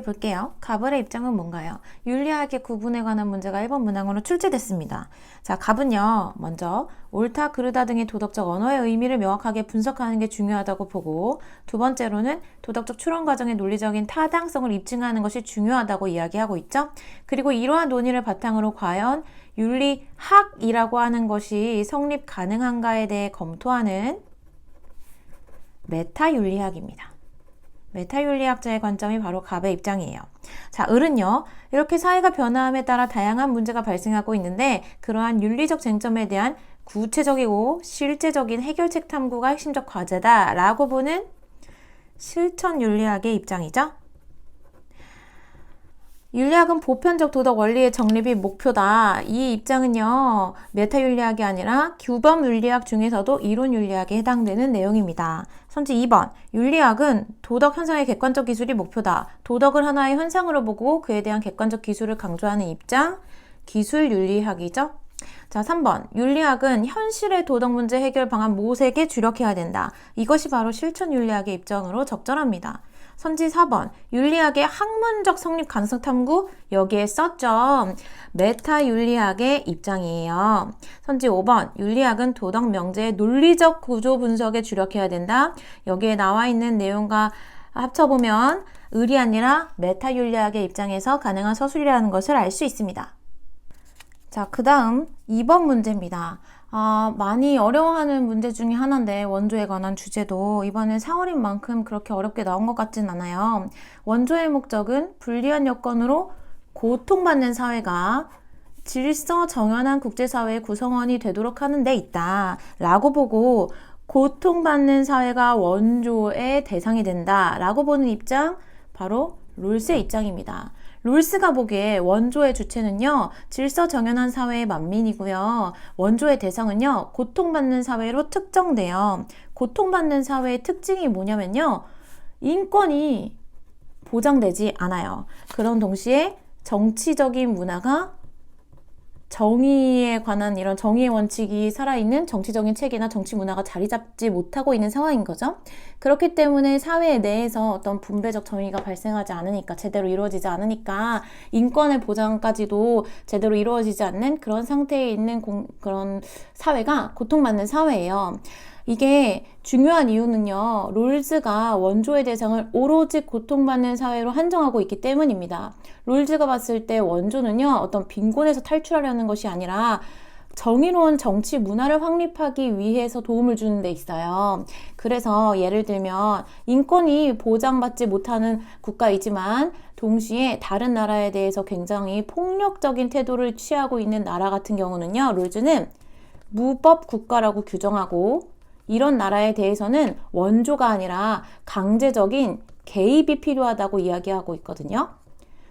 볼게요. 갑을의 입장은 뭔가요? 윤리학의 구분에 관한 문제가 1번 문항으로 출제됐습니다. 자, 갑은요, 먼저 옳다, 그르다 등의 도덕적 언어의 의미를 명확하게 분석하는 게 중요하다고 보고, 두 번째로는 도덕적 추론 과정의 논리적인 타당성을 입증하는 것이 중요하다고 이야기하고 있죠. 그리고 이러한 논의를 바탕으로 과연 윤리학이라고 하는 것이 성립 가능한가에 대해 검토하는 메타윤리학입니다. 메타윤리학자의 관점이 바로 갑의 입장이에요. 자, 을은요, 이렇게 사회가 변화함에 따라 다양한 문제가 발생하고 있는데 그러한 윤리적 쟁점에 대한 구체적이고 실제적인 해결책 탐구가 핵심적 과제다라고 보는 실천윤리학의 입장이죠. 윤리학은 보편적 도덕 원리의 정립이 목표다. 이 입장은요, 메타윤리학이 아니라 규범윤리학 중에서도 이론윤리학에 해당되는 내용입니다. 선지 2번, 윤리학은 도덕 현상의 객관적 기술이 목표다. 도덕을 하나의 현상으로 보고 그에 대한 객관적 기술을 강조하는 입장, 기술윤리학이죠. 자, 3번, 윤리학은 현실의 도덕 문제 해결 방안 모색에 주력해야 된다. 이것이 바로 실천윤리학의 입장으로 적절합니다. 선지 4번, 윤리학의 학문적 성립 가능성 탐구, 여기에 썼죠. 메타윤리학의 입장이에요. 선지 5번, 윤리학은 도덕 명제의 논리적 구조 분석에 주력해야 된다. 여기에 나와 있는 내용과 합쳐보면 을이 아니라 메타윤리학의 입장에서 가능한 서술이라는 것을 알 수 있습니다. 자, 그 다음 2번 문제입니다. 많이 어려워하는 문제 중에 하나인데 원조에 관한 주제도 이번엔 4월인 만큼 그렇게 어렵게 나온 것 같진 않아요. 원조의 목적은 불리한 여건으로 고통받는 사회가 질서 정연한 국제사회의 구성원이 되도록 하는 데 있다 라고 보고 고통받는 사회가 원조의 대상이 된다 라고 보는 입장, 바로 롤스의 입장입니다. 롤스가 보기에 원조의 주체는요, 질서 정연한 사회의 만민이고요. 원조의 대상은요, 고통받는 사회로 특정돼요. 고통받는 사회의 특징이 뭐냐면요, 인권이 보장되지 않아요. 그런 동시에 정치적인 문화가 정의에 관한 이런 정의의 원칙이 살아있는 정치적인 체계나 정치 문화가 자리 잡지 못하고 있는 상황인 거죠. 그렇기 때문에 사회 내에서 어떤 분배적 정의가 발생하지 않으니까, 제대로 이루어지지 않으니까 인권의 보장까지도 제대로 이루어지지 않는 그런 상태에 있는 그런 사회가 고통받는 사회예요. 이게 중요한 이유는요, 롤즈가 원조의 대상을 오로지 고통받는 사회로 한정하고 있기 때문입니다. 롤즈가 봤을 때 원조는요, 어떤 빈곤에서 탈출하려는 것이 아니라 정의로운 정치 문화를 확립하기 위해서 도움을 주는 데 있어요. 그래서 예를 들면 인권이 보장받지 못하는 국가이지만 동시에 다른 나라에 대해서 굉장히 폭력적인 태도를 취하고 있는 나라 같은 경우는요, 롤즈는 무법 국가라고 규정하고, 이런 나라에 대해서는 원조가 아니라 강제적인 개입이 필요하다고 이야기하고 있거든요.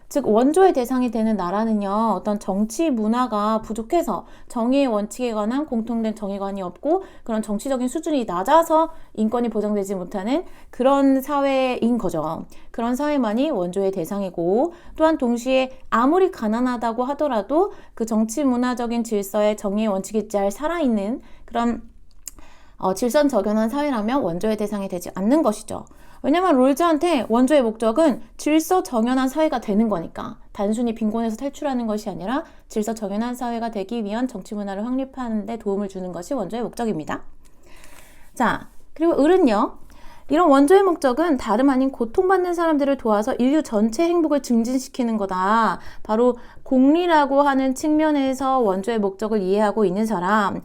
즉, 원조의 대상이 되는 나라는요, 어떤 정치 문화가 부족해서 정의의 원칙에 관한 공통된 정의관이 없고 그런 정치적인 수준이 낮아서 인권이 보장되지 못하는 그런 사회인 거죠. 그런 사회만이 원조의 대상이고, 또한 동시에 아무리 가난하다고 하더라도 그 정치 문화적인 질서에 정의의 원칙이 잘 살아있는 그런 질선정연한 사회라면 원조의 대상이 되지 않는 것이죠. 왜냐면 롤즈한테 원조의 목적은 질서정연한 사회가 되는 거니까, 단순히 빈곤에서 탈출하는 것이 아니라 질서정연한 사회가 되기 위한 정치 문화를 확립하는 데 도움을 주는 것이 원조의 목적입니다. 자, 그리고 을은요, 이런 원조의 목적은 다름 아닌 고통받는 사람들을 도와서 인류 전체 행복을 증진시키는 거다. 바로 공리라고 하는 측면에서 원조의 목적을 이해하고 있는 사람.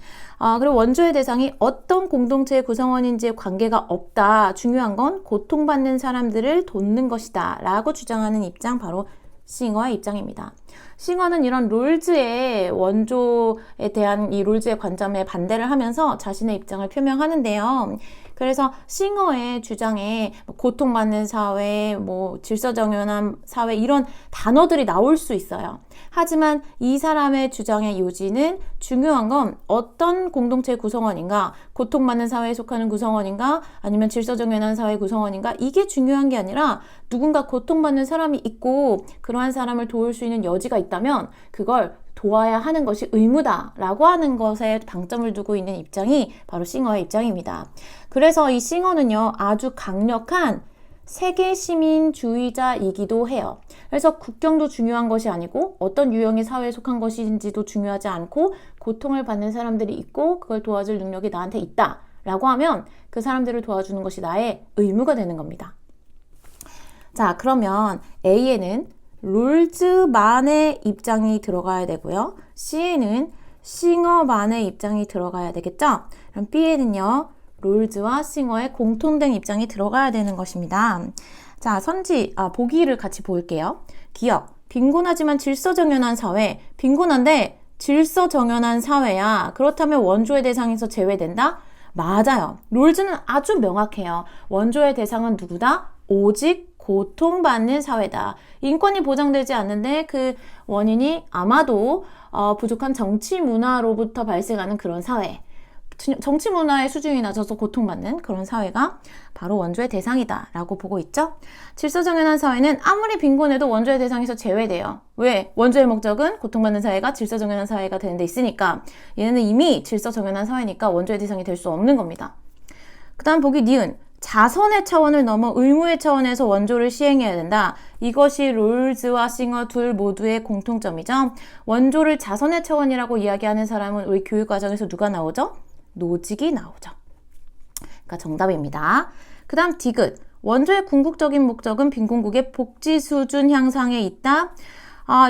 그리고 원조의 대상이 어떤 공동체의 구성원인지의 관계가 없다. 중요한 건 고통받는 사람들을 돕는 것이다 라고 주장하는 입장, 바로 싱어의 입장입니다. 싱어는 이런 롤즈의 원조에 대한 이 롤즈의 관점에 반대를 하면서 자신의 입장을 표명하는데요. 그래서 싱어의 주장에 고통받는 사회, 질서정연한 사회, 이런 단어들이 나올 수 있어요. 하지만 이 사람의 주장의 요지는, 중요한 건 어떤 공동체의 구성원인가, 고통받는 사회에 속하는 구성원인가, 아니면 질서정연한 사회 구성원인가, 이게 중요한 게 아니라 누군가 고통받는 사람이 있고 그러한 사람을 도울 수 있는 여지가 있다면 그걸 도와야 하는 것이 의무다라고 하는 것에 방점을 두고 있는 입장이 바로 싱어의 입장입니다. 그래서 이 싱어는요, 아주 강력한 세계 시민주의자이기도 해요. 그래서 국경도 중요한 것이 아니고 어떤 유형의 사회에 속한 것인지도 중요하지 않고 고통을 받는 사람들이 있고 그걸 도와줄 능력이 나한테 있다 라고 하면 그 사람들을 도와주는 것이 나의 의무가 되는 겁니다. 자, 그러면 A에는 롤즈만의 입장이 들어가야 되고요. C에는 싱어만의 입장이 들어가야 되겠죠? 그럼 B에는요, 롤즈와 싱어의 공통된 입장이 들어가야 되는 것입니다. 자, 보기를 같이 볼게요. 기억, 빈곤하지만 질서정연한 사회. 빈곤한데 질서정연한 사회야. 그렇다면 원조의 대상에서 제외된다? 맞아요. 롤즈는 아주 명확해요. 원조의 대상은 누구다? 오직 고통받는 사회다. 인권이 보장되지 않는데 그 원인이 아마도 부족한 정치 문화로부터 발생하는 그런 사회. 정치 문화의 수준이 낮아서 고통받는 그런 사회가 바로 원조의 대상이다 라고 보고 있죠. 질서정연한 사회는 아무리 빈곤해도 원조의 대상에서 제외돼요. 왜? 원조의 목적은 고통받는 사회가 질서정연한 사회가 되는 데 있으니까 얘네는 이미 질서정연한 사회니까 원조의 대상이 될 수 없는 겁니다. 그 다음 보기 니은, 자선의 차원을 넘어 의무의 차원에서 원조를 시행해야 된다. 이것이 롤즈와 싱어 둘 모두의 공통점이죠. 원조를 자선의 차원이라고 이야기하는 사람은 우리 교육과정에서 누가 나오죠? 노직이 나오죠. 그러니까 정답입니다. 그 다음 디귿. 원조의 궁극적인 목적은 빈곤국의 복지 수준 향상에 있다.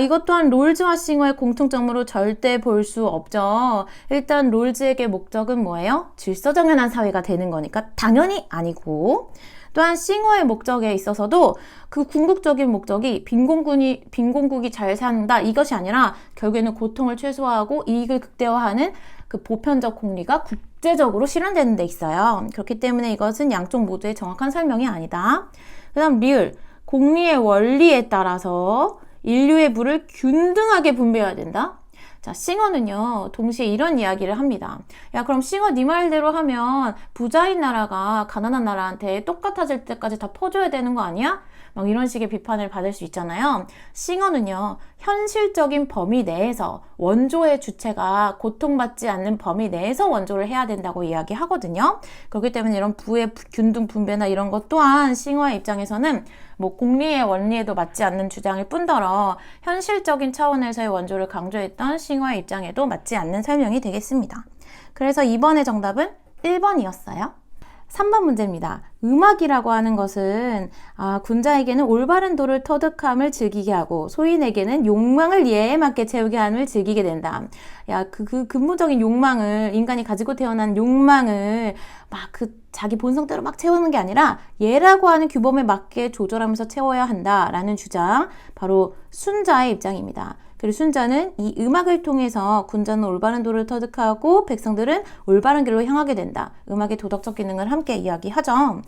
이것 또한 롤즈와 싱어의 공통점으로 절대 볼 수 없죠. 일단 롤즈에게 목적은 뭐예요? 질서정연한 사회가 되는 거니까 당연히 아니고, 또한 싱어의 목적에 있어서도 그 궁극적인 목적이 빈곤국이 잘 산다 이것이 아니라 결국에는 고통을 최소화하고 이익을 극대화하는 그 보편적 공리가 국제적으로 실현되는 데 있어요. 그렇기 때문에 이것은 양쪽 모두의 정확한 설명이 아니다. 그 다음 리을, 공리의 원리에 따라서 인류의 부를 균등하게 분배해야 된다. 자, 싱어는요, 동시에 이런 이야기를 합니다. 야, 그럼 싱어 네 말대로 하면 부자인 나라가 가난한 나라한테 똑같아질 때까지 다 퍼줘야 되는 거 아니야? 막 이런 식의 비판을 받을 수 있잖아요. 싱어는요, 현실적인 범위 내에서 원조의 주체가 고통받지 않는 범위 내에서 원조를 해야 된다고 이야기하거든요. 그렇기 때문에 이런 부의 균등 분배나 이런 것 또한 싱어의 입장에서는 뭐 공리의 원리에도 맞지 않는 주장일 뿐더러 현실적인 차원에서의 원조를 강조했던 싱어의 입장에도 맞지 않는 설명이 되겠습니다. 그래서 이번의 정답은 1번이었어요. 3번 문제입니다. 음악이라고 하는 것은 군자에게는 올바른 도를 터득함을 즐기게 하고 소인에게는 욕망을 예에 맞게 채우게 함을 즐기게 된다. 야, 그 근본적인 욕망을, 인간이 가지고 태어난 욕망을 막 자기 본성대로 막 채우는 게 아니라 예라고 하는 규범에 맞게 조절하면서 채워야 한다라는 주장, 바로 순자의 입장입니다. 그리고 순자는 이 음악을 통해서 군자는 올바른 도를 터득하고 백성들은 올바른 길로 향하게 된다. 음악의 도덕적 기능을 함께 이야기하죠.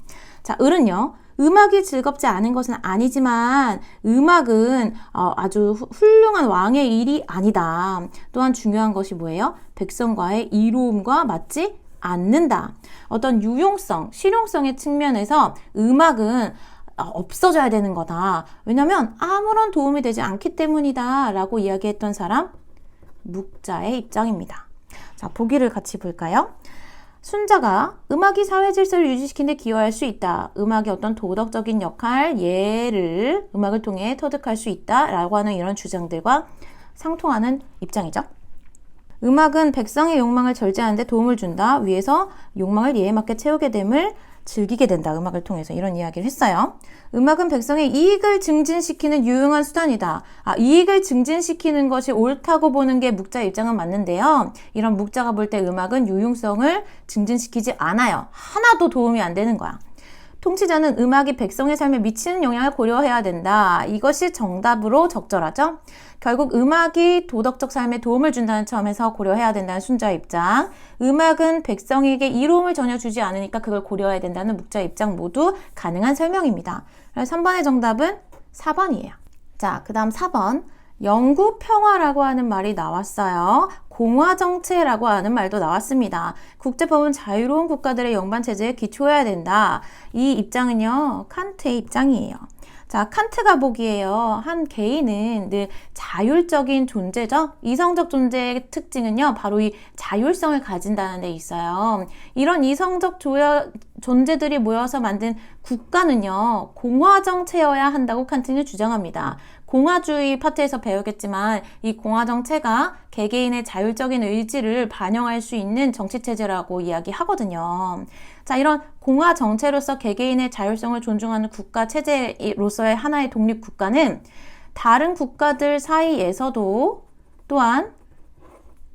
자, 을은요. 음악이 즐겁지 않은 것은 아니지만 음악은 아주 훌륭한 왕의 일이 아니다. 또한 중요한 것이 뭐예요? 백성과의 이로움과 맞지 않는다. 어떤 유용성, 실용성의 측면에서 음악은 없어져야 되는 거다. 왜냐면 아무런 도움이 되지 않기 때문이다 라고 이야기했던 사람, 묵자의 입장입니다. 자, 보기를 같이 볼까요? 순자가 음악이 사회 질서를 유지시키는 데 기여할 수 있다. 음악의 어떤 도덕적인 역할, 예를 음악을 통해 터득할 수 있다 라고 하는 이런 주장들과 상통하는 입장이죠. 음악은 백성의 욕망을 절제하는 데 도움을 준다. 위에서 욕망을 예에 맞게 채우게 됨을 즐기게 된다. 음악을 통해서 이런 이야기를 했어요. 음악은 백성의 이익을 증진시키는 유용한 수단이다. 이익을 증진시키는 것이 옳다고 보는 게 묵자의 입장은 맞는데요. 이런 묵자가 볼 때 음악은 유용성을 증진시키지 않아요. 하나도 도움이 안 되는 거야. 통치자는 음악이 백성의 삶에 미치는 영향을 고려해야 된다. 이것이 정답으로 적절하죠. 결국 음악이 도덕적 삶에 도움을 준다는 점에서 고려해야 된다는 순자의 입장, 음악은 백성에게 이로움을 전혀 주지 않으니까 그걸 고려해야 된다는 묵자의 입장 모두 가능한 설명입니다. 그래서 3번의 정답은 4번이에요. 자, 그 다음 4번. 영구평화라고 하는 말이 나왔어요. 공화정체라고 하는 말도 나왔습니다. 국제법은 자유로운 국가들의 영반체제에 기초해야 된다. 이 입장은요, 칸트의 입장이에요. 자, 칸트가 보기에요. 한 개인은 늘 자율적인 존재죠. 이성적 존재의 특징은요, 바로 이 자율성을 가진다는 데 있어요. 이런 이성적 존재들이 모여서 만든 국가는요, 공화정체여야 한다고 칸트는 주장합니다. 공화주의 파트에서 배우겠지만 이 공화정체가 개개인의 자율적인 의지를 반영할 수 있는 정치체제라고 이야기하거든요. 자, 이런 공화정체로서 개개인의 자율성을 존중하는 국가체제로서의 하나의 독립국가는 다른 국가들 사이에서도 또한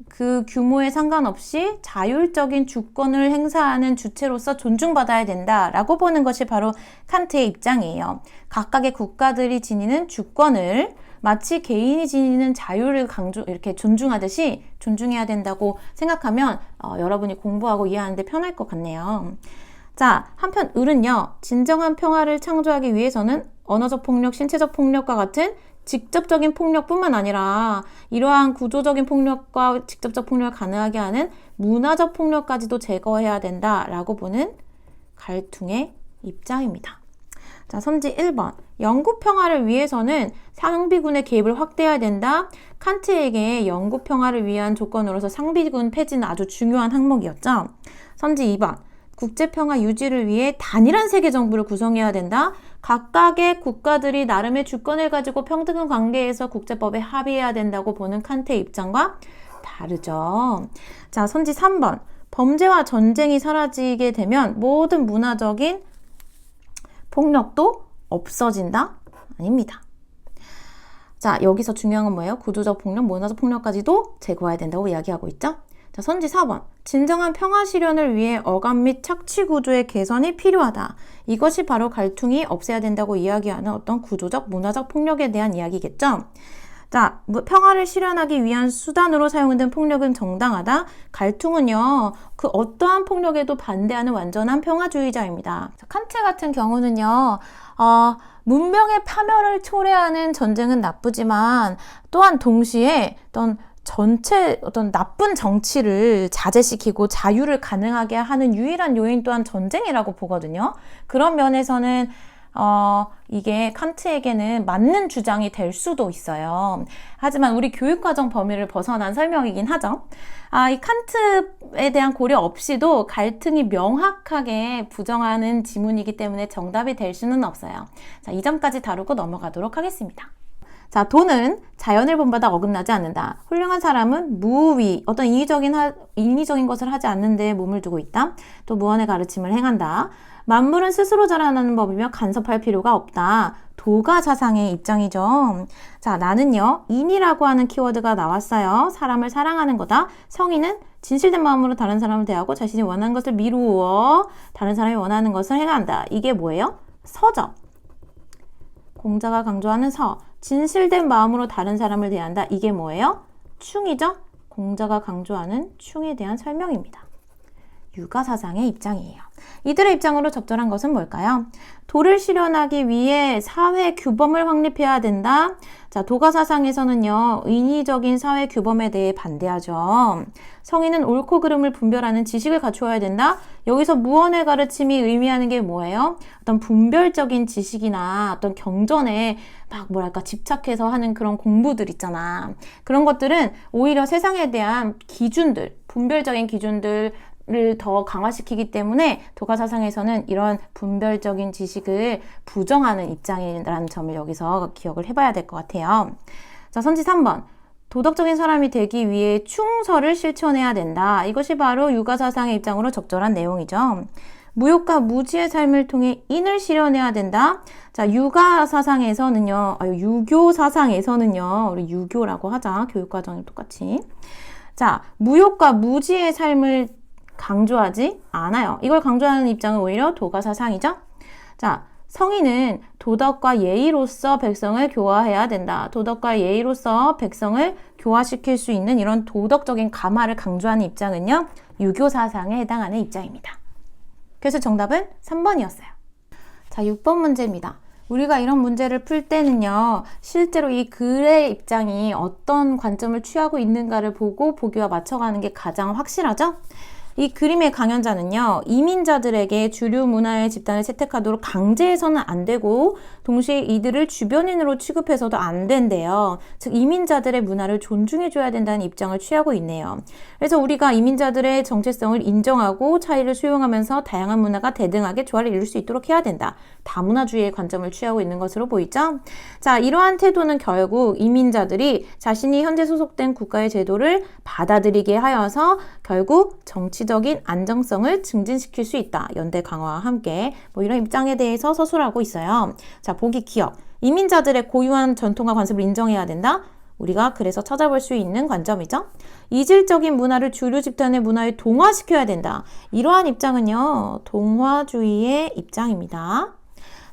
그 규모에 상관없이 자율적인 주권을 행사하는 주체로서 존중받아야 된다라고 보는 것이 바로 칸트의 입장이에요. 각각의 국가들이 지니는 주권을 마치 개인이 지니는 자유를 이렇게 존중하듯이 존중해야 된다고 생각하면 여러분이 공부하고 이해하는데 편할 것 같네요. 자, 한편 을은요, 진정한 평화를 창조하기 위해서는 언어적 폭력, 신체적 폭력과 같은 직접적인 폭력뿐만 아니라 이러한 구조적인 폭력과 직접적 폭력을 가능하게 하는 문화적 폭력까지도 제거해야 된다라고 보는 갈퉁의 입장입니다. 자, 선지 1번. 영국 평화를 위해서는 상비군의 개입을 확대해야 된다. 칸트에게 영국 평화를 위한 조건으로서 상비군 폐지는 아주 중요한 항목이었죠. 선지 2번. 국제평화 유지를 위해 단일한 세계정부를 구성해야 된다. 각각의 국가들이 나름의 주권을 가지고 평등한 관계에서 국제법에 합의해야 된다고 보는 칸트의 입장과 다르죠. 자, 선지 3번. 범죄와 전쟁이 사라지게 되면 모든 문화적인 폭력도 없어진다? 아닙니다. 자, 여기서 중요한 건 뭐예요? 구조적 폭력, 문화적 폭력까지도 제거해야 된다고 이야기하고 있죠. 자, 선지 4번. 진정한 평화 실현을 위해 어감 및 착취 구조의 개선이 필요하다. 이것이 바로 갈퉁이 없애야 된다고 이야기하는 어떤 구조적, 문화적 폭력에 대한 이야기겠죠. 자, 평화를 실현하기 위한 수단으로 사용된 폭력은 정당하다. 갈퉁은요, 그 어떠한 폭력에도 반대하는 완전한 평화주의자입니다. 자, 칸트 같은 경우는요, 문명의 파멸을 초래하는 전쟁은 나쁘지만 또한 동시에 어떤 나쁜 정치를 자제시키고 자유를 가능하게 하는 유일한 요인 또한 전쟁이라고 보거든요. 그런 면에서는 이게 칸트에게는 맞는 주장이 될 수도 있어요. 하지만 우리 교육과정 범위를 벗어난 설명이긴 하죠. 이 칸트에 대한 고려 없이도 갈등이 명확하게 부정하는 지문이기 때문에 정답이 될 수는 없어요. 자, 이 점까지 다루고 넘어가도록 하겠습니다. 자, 돈은 자연을 본받아 어긋나지 않는다. 훌륭한 사람은 무위, 어떤 인위적인 것을 하지 않는 데 몸을 두고 있다. 또 무언의 가르침을 행한다. 만물은 스스로 자라나는 법이며 간섭할 필요가 없다. 도가 사상의 입장이죠. 자, 나는요, 인이라고 하는 키워드가 나왔어요. 사람을 사랑하는 거다. 성인은 진실된 마음으로 다른 사람을 대하고 자신이 원하는 것을 미루어 다른 사람이 원하는 것을 행한다. 이게 뭐예요? 서죠. 공자가 강조하는 서. 진실된 마음으로 다른 사람을 대한다. 이게 뭐예요? 충이죠? 공자가 강조하는 충에 대한 설명입니다. 유가사상의 입장이에요. 이들의 입장으로 적절한 것은 뭘까요? 도를 실현하기 위해 사회 규범을 확립해야 된다. 자, 도가사상에서는요, 인위적인 사회 규범에 대해 반대하죠. 성인은 옳고 그름을 분별하는 지식을 갖추어야 된다. 여기서 무언의 가르침이 의미하는 게 뭐예요? 어떤 분별적인 지식이나 어떤 경전에 집착해서 하는 그런 공부들 있잖아. 그런 것들은 오히려 세상에 대한 기준들, 분별적인 기준들 를 더 강화시키기 때문에 도가사상에서는 이런 분별적인 지식을 부정하는 입장이라는 점을 여기서 기억을 해봐야 될 것 같아요. 자, 선지 3번. 도덕적인 사람이 되기 위해 충서를 실천해야 된다. 이것이 바로 유가사상의 입장으로 적절한 내용이죠. 무욕과 무지의 삶을 통해 인을 실현해야 된다. 자, 유가사상에서는요, 유교사상에서는요, 우리 유교라고 하자. 교육과정이 똑같이. 자, 무욕과 무지의 삶을 강조하지 않아요. 이걸 강조하는 입장은 오히려 도가사상이죠. 자, 성인은 도덕과 예의로서 백성을 교화해야 된다. 도덕과 예의로서 백성을 교화시킬 수 있는 이런 도덕적인 감화를 강조하는 입장은요, 유교사상에 해당하는 입장입니다. 그래서 정답은 3번이었어요. 자, 6번 문제입니다. 우리가 이런 문제를 풀 때는요, 실제로 이 글의 입장이 어떤 관점을 취하고 있는가를 보고 보기와 맞춰가는 게 가장 확실하죠? 이 그림의 강연자는요, 이민자들에게 주류 문화의 집단을 채택하도록 강제해서는 안 되고, 동시에 이들을 주변인으로 취급해서도 안 된대요. 즉, 이민자들의 문화를 존중해줘야 된다는 입장을 취하고 있네요. 그래서 우리가 이민자들의 정체성을 인정하고 차이를 수용하면서 다양한 문화가 대등하게 조화를 이룰 수 있도록 해야 된다. 다문화주의의 관점을 취하고 있는 것으로 보이죠? 자, 이러한 태도는 결국 이민자들이 자신이 현재 소속된 국가의 제도를 받아들이게 하여서 결국 정치적인 안정성을 증진시킬 수 있다. 연대 강화와 함께 뭐 이런 입장에 대해서 서술하고 있어요. 자, 보기 기억. 이민자들의 고유한 전통과 관습을 인정해야 된다. 우리가 그래서 찾아볼 수 있는 관점이죠. 이질적인 문화를 주류 집단의 문화에 동화시켜야 된다. 이러한 입장은요, 동화주의의 입장입니다.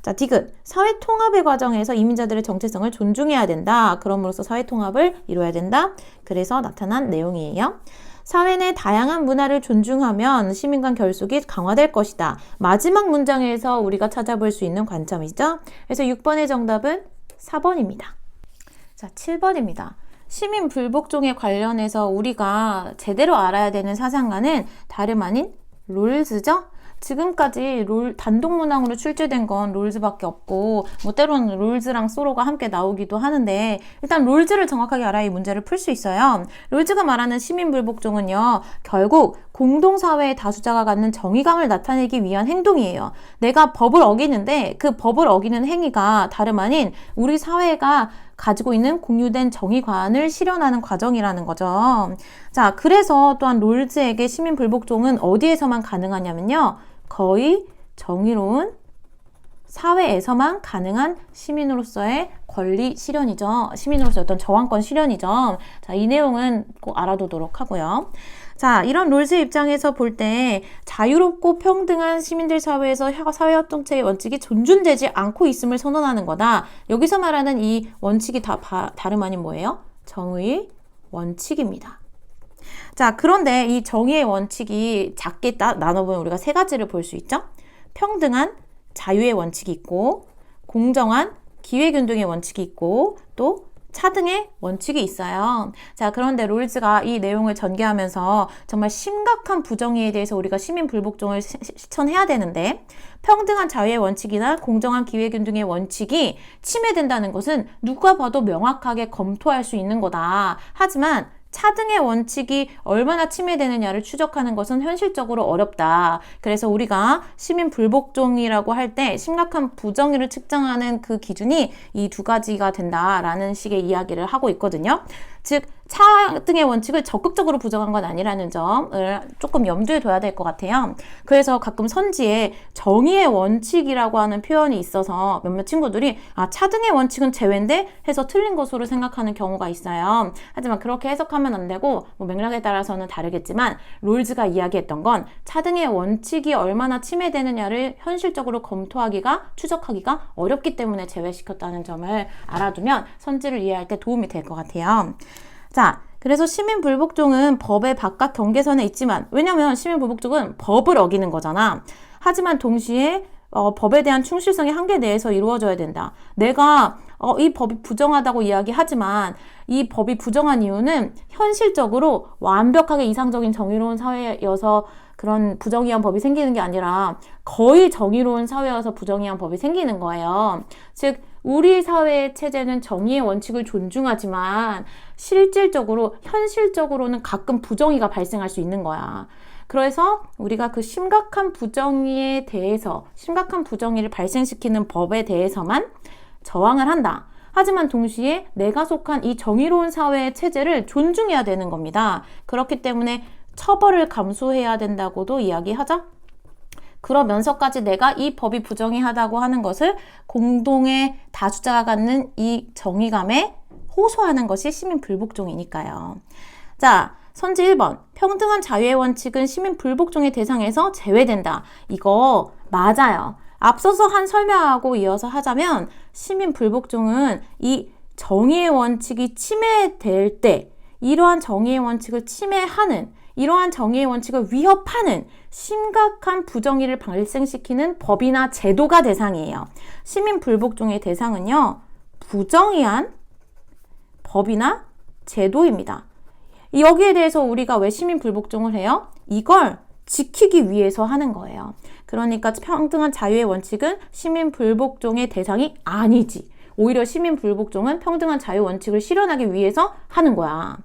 자, 디귿. 사회 통합의 과정에서 이민자들의 정체성을 존중해야 된다. 그럼으로써 사회 통합을 이루어야 된다. 그래서 나타난 내용이에요. 사회 내 다양한 문화를 존중하면 시민 간 결속이 강화될 것이다. 마지막 문장에서 우리가 찾아볼 수 있는 관점이죠. 그래서 6번의 정답은 4번입니다. 자, 7번입니다. 시민 불복종에 관련해서 우리가 제대로 알아야 되는 사상가는 다름 아닌 롤즈죠. 지금까지 단독 문항으로 출제된 건 롤즈밖에 없고, 뭐 때로는 롤즈랑 소로가 함께 나오기도 하는데, 일단 롤즈를 정확하게 알아야 이 문제를 풀 수 있어요. 롤즈가 말하는 시민 불복종은요, 결국 공동사회의 다수자가 갖는 정의감을 나타내기 위한 행동이에요. 내가 법을 어기는데 그 법을 어기는 행위가 다름 아닌 우리 사회가 가지고 있는 공유된 정의관을 실현하는 과정이라는 거죠. 자, 그래서 또한 롤즈에게 시민 불복종은 어디에서만 가능하냐면요, 거의 정의로운 사회에서만 가능한 시민으로서의 권리 실현이죠. 시민으로서의 어떤 저항권 실현이죠. 자, 이 내용은 꼭 알아두도록 하고요. 자, 이런 롤즈 입장에서 볼 때 자유롭고 평등한 시민들 사회에서 사회협동체의 원칙이 존중되지 않고 있음을 선언하는 거다. 여기서 말하는 이 원칙이 다름 아닌 뭐예요? 정의의 원칙입니다. 자, 그런데 이 정의의 원칙이 작게 나눠보면 우리가 세 가지를 볼 수 있죠. 평등한 자유의 원칙이 있고, 공정한 기회균등의 원칙이 있고, 또 차등의 원칙이 있어요. 자, 그런데 롤즈가 이 내용을 전개하면서 정말 심각한 부정의에 대해서 우리가 시민 불복종을 실천해야 되는데, 평등한 자유의 원칙이나 공정한 기회균등의 원칙이 침해된다는 것은 누가 봐도 명확하게 검토할 수 있는 거다. 하지만 차등의 원칙이 얼마나 침해되느냐를 추적하는 것은 현실적으로 어렵다. 그래서 우리가 시민 불복종이라고 할 때 심각한 부정의를 측정하는 그 기준이 이 두 가지가 된다라는 식의 이야기를 하고 있거든요. 즉, 차등의 원칙을 적극적으로 부정한 건 아니라는 점을 조금 염두에 둬야 될 것 같아요. 그래서 가끔 선지에 정의의 원칙이라고 하는 표현이 있어서 몇몇 친구들이 차등의 원칙은 제외인데 해서 틀린 것으로 생각하는 경우가 있어요. 하지만 그렇게 해석하면 안 되고, 뭐 맥락에 따라서는 다르겠지만 롤즈가 이야기했던 건 차등의 원칙이 얼마나 침해되느냐를 현실적으로 검토하기가, 추적하기가 어렵기 때문에 제외시켰다는 점을 알아두면 선지를 이해할 때 도움이 될 것 같아요. 자, 그래서 시민 불복종은 법의 바깥 경계선에 있지만, 왜냐면 시민 불복종은 법을 어기는 거잖아. 하지만 동시에 법에 대한 충실성이 한계 내에서 이루어져야 된다. 내가 이 법이 부정하다고 이야기하지만 이 법이 부정한 이유는 현실적으로 완벽하게 이상적인 정의로운 사회여서 그런 부정의한 법이 생기는 게 아니라 거의 정의로운 사회여서 부정의한 법이 생기는 거예요. 즉, 우리 사회의 체제는 정의의 원칙을 존중하지만 실질적으로, 현실적으로는 가끔 부정의가 발생할 수 있는 거야. 그래서 우리가 그 심각한 부정의에 대해서, 심각한 부정의를 발생시키는 법에 대해서만 저항을 한다. 하지만 동시에 내가 속한 이 정의로운 사회의 체제를 존중해야 되는 겁니다. 그렇기 때문에 처벌을 감수해야 된다고도 이야기하죠. 그러면서까지 내가 이 법이 부정의하다고 하는 것을 공동의 다수자가 갖는 이 정의감에 호소하는 것이 시민 불복종이니까요. 자, 선지 1번. 평등한 자유의 원칙은 시민 불복종의 대상에서 제외된다. 이거 맞아요. 앞서서 한 설명하고 이어서 하자면 시민 불복종은 이 정의의 원칙이 침해될 때, 이러한 정의의 원칙을 침해하는, 이러한 정의의 원칙을 위협하는 심각한 부정의를 발생시키는 법이나 제도가 대상이에요. 시민 불복종의 대상은요, 부정의한 법이나 제도입니다. 여기에 대해서 우리가 왜 시민 불복종을 해요? 이걸 지키기 위해서 하는 거예요. 그러니까 평등한 자유의 원칙은 시민 불복종의 대상이 아니지. 오히려 시민 불복종은 평등한 자유 원칙을 실현하기 위해서 하는 거야.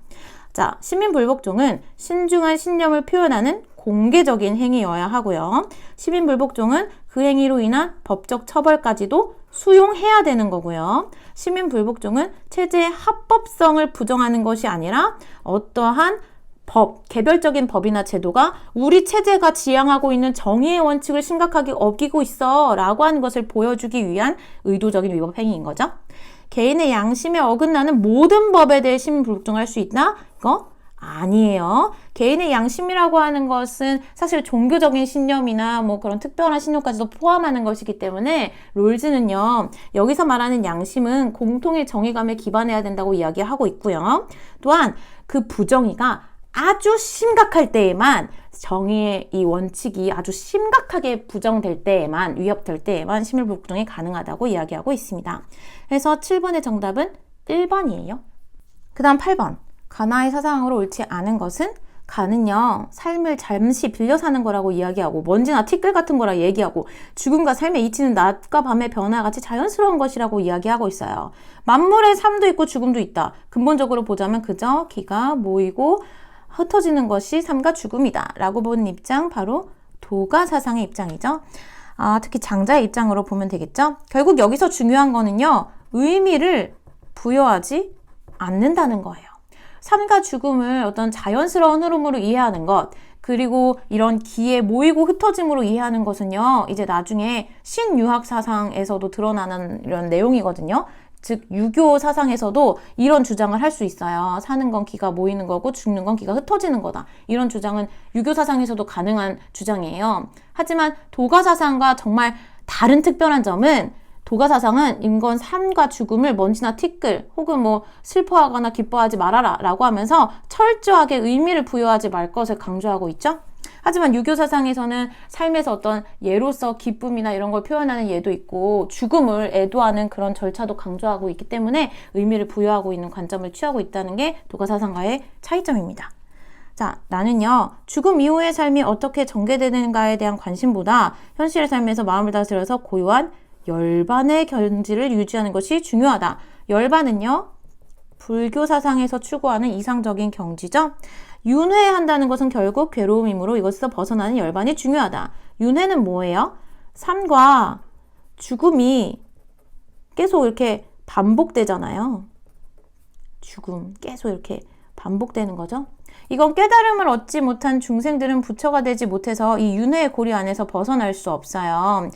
자, 시민 불복종은 신중한 신념을 표현하는 공개적인 행위여야 하고요. 시민 불복종은 그 행위로 인한 법적 처벌까지도 수용해야 되는 거고요. 시민 불복종은 체제의 합법성을 부정하는 것이 아니라 어떠한 개별적인 법이나 제도가 우리 체제가 지향하고 있는 정의의 원칙을 심각하게 어기고 있어 라고 하는 것을 보여주기 위한 의도적인 위법 행위인 거죠. 개인의 양심에 어긋나는 모든 법에 대해 시민 불복종할 수 있다? 이거 아니에요. 개인의 양심이라고 하는 것은 사실 종교적인 신념이나 뭐 그런 특별한 신념까지도 포함하는 것이기 때문에 롤즈는요, 여기서 말하는 양심은 공통의 정의감에 기반해야 된다고 이야기하고 있고요. 또한 그 부정의가 아주 심각할 때에만, 정의의 이 원칙이 아주 심각하게 부정될 때에만, 위협될 때에만 시민 불복종이 가능하다고 이야기하고 있습니다. 그래서 7번의 정답은 1번이에요. 그 다음 8번. 가나의 사상으로 옳지 않은 것은, 가는요, 삶을 잠시 빌려 사는 거라고 이야기하고 먼지나 티끌 같은 거라 얘기하고 죽음과 삶의 이치는 낮과 밤의 변화와 같이 자연스러운 것이라고 이야기하고 있어요. 만물의 삶도 있고 죽음도 있다. 근본적으로 보자면 그저 기가 모이고 흩어지는 것이 삶과 죽음이다 라고 보는 입장, 바로 도가 사상의 입장이죠. 특히 장자의 입장으로 보면 되겠죠. 결국 여기서 중요한 거는요, 의미를 부여하지 않는다는 거예요. 삶과 죽음을 어떤 자연스러운 흐름으로 이해하는 것, 그리고 이런 기에 모이고 흩어짐으로 이해하는 것은요, 이제 나중에 신유학 사상에서도 드러나는 이런 내용이거든요. 즉 유교 사상에서도 이런 주장을 할 수 있어요. 사는 건 기가 모이는 거고 죽는 건 기가 흩어지는 거다. 이런 주장은 유교 사상에서도 가능한 주장이에요. 하지만 도가 사상과 정말 다른 특별한 점은, 도가 사상은 인간 삶과 죽음을 먼지나 티끌 혹은 뭐 슬퍼하거나 기뻐하지 말아라 라고 하면서 철저하게 의미를 부여하지 말 것을 강조하고 있죠. 하지만 유교 사상에서는 삶에서 어떤 예로서 기쁨이나 이런 걸 표현하는 예도 있고 죽음을 애도하는 그런 절차도 강조하고 있기 때문에 의미를 부여하고 있는 관점을 취하고 있다는 게 도가 사상과의 차이점입니다. 자, 나는요, 죽음 이후의 삶이 어떻게 전개되는가에 대한 관심보다 현실의 삶에서 마음을 다스려서 고요한 열반의 견지를 유지하는 것이 중요하다. 열반은요, 불교 사상에서 추구하는 이상적인 경지죠. 윤회한다는 것은 결국 괴로움이므로 이것에서 벗어나는 열반이 중요하다. 윤회는 뭐예요? 삶과 죽음이 계속 이렇게 반복되잖아요. 죽음, 계속 이렇게 반복되는 거죠. 이건 깨달음을 얻지 못한 중생들은 부처가 되지 못해서 이 윤회의 고리 안에서 벗어날 수 없어요.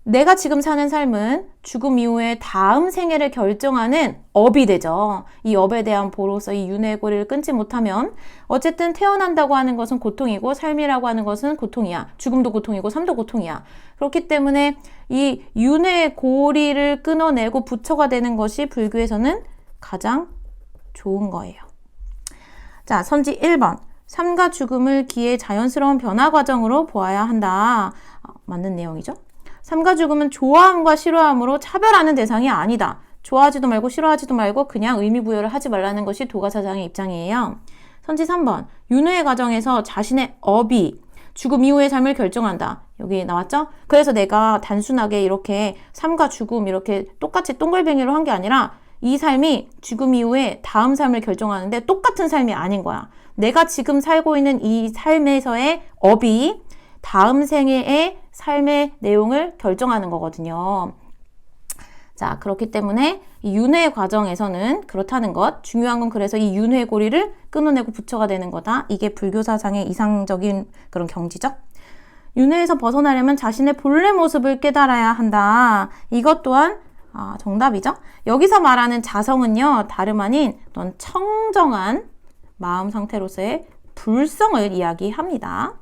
내가 지금 사는 삶은 죽음 이후에 다음 생애를 결정하는 업이 되죠. 이 업에 대한 보로서 이 윤회의 고리를 끊지 못하면 어쨌든 태어난다고 하는 것은 고통이고 삶이라고 하는 것은 고통이야. 죽음도 고통이고 삶도 고통이야. 그렇기 때문에 이 윤회의 고리를 끊어내고 부처가 되는 것이 불교에서는 가장 좋은 거예요. 자, 선지 1번. 삶과 죽음을 기의 자연스러운 변화 과정으로 보아야 한다. 맞는 내용이죠. 삶과 죽음은 좋아함과 싫어함으로 차별하는 대상이 아니다. 좋아하지도 말고 싫어하지도 말고 그냥 의미 부여를 하지 말라는 것이 도가 사상의 입장이에요. 선지 3번. 윤회의 과정에서 자신의 업이 죽음 이후의 삶을 결정한다. 여기 나왔죠? 그래서 내가 단순하게 이렇게 삶과 죽음 이렇게 똑같이 동글뱅이로 한 게 아니라 이 삶이 죽음 이후에 다음 삶을 결정하는데 똑같은 삶이 아닌 거야. 내가 지금 살고 있는 이 삶에서의 업이 다음 생애의 삶의 내용을 결정하는 거거든요. 자, 그렇기 때문에 이 윤회 과정에서는 그렇다는 것, 중요한 건 그래서 이 윤회의 고리를 끊어내고 부처가 되는 거다. 이게 불교 사상의 이상적인 그런 경지죠. 윤회에서 벗어나려면 자신의 본래 모습을 깨달아야 한다. 이것 또한 정답이죠. 여기서 말하는 자성은요, 다름 아닌 어떤 청정한 마음 상태로서의 불성을 이야기합니다.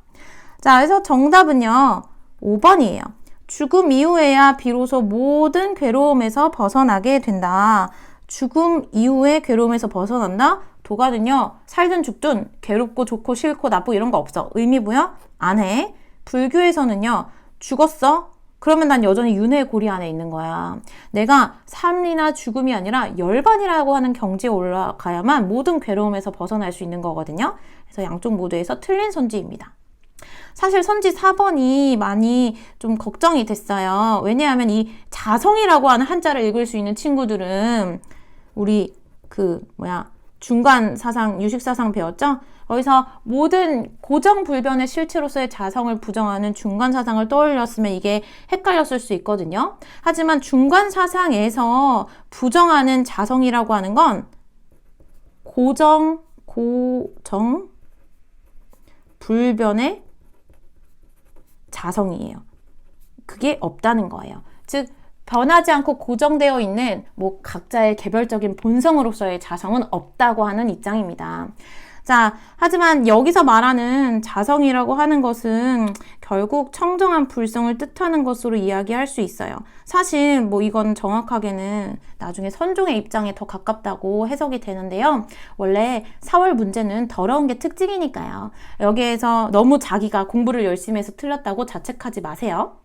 자, 그래서 정답은요, 5번이에요. 죽음 이후에야 비로소 모든 괴로움에서 벗어나게 된다. 죽음 이후에 괴로움에서 벗어난다? 도가는요, 살든 죽든 괴롭고 좋고 싫고 나쁘고 이런 거 없어. 의미 부여 안 해. 불교에서는요, 죽었어? 그러면 난 여전히 윤회의 고리 안에 있는 거야. 내가 삶이나 죽음이 아니라 열반이라고 하는 경지에 올라가야만 모든 괴로움에서 벗어날 수 있는 거거든요. 그래서 양쪽 모두에서 틀린 선지입니다. 사실 선지 4번이 많이 좀 걱정이 됐어요. 왜냐하면 이 자성이라고 하는 한자를 읽을 수 있는 친구들은 우리 중간 사상, 유식 사상 배웠죠? 거기서 모든 고정불변의 실체로서의 자성을 부정하는 중간 사상을 떠올렸으면 이게 헷갈렸을 수 있거든요. 하지만 중간 사상에서 부정하는 자성이라고 하는 건 고정 불변의 자성이에요. 그게 없다는 거예요. 즉 변하지 않고 고정되어 있는 각자의 개별적인 본성으로서의 자성은 없다고 하는 입장입니다. 자, 하지만 여기서 말하는 자성이라고 하는 것은 결국 청정한 불성을 뜻하는 것으로 이야기할 수 있어요. 사실 이건 정확하게는 나중에 선종의 입장에 더 가깝다고 해석이 되는데요. 원래 4월 문제는 더러운 게 특징이니까요. 여기에서 너무 자기가 공부를 열심히 해서 틀렸다고 자책하지 마세요.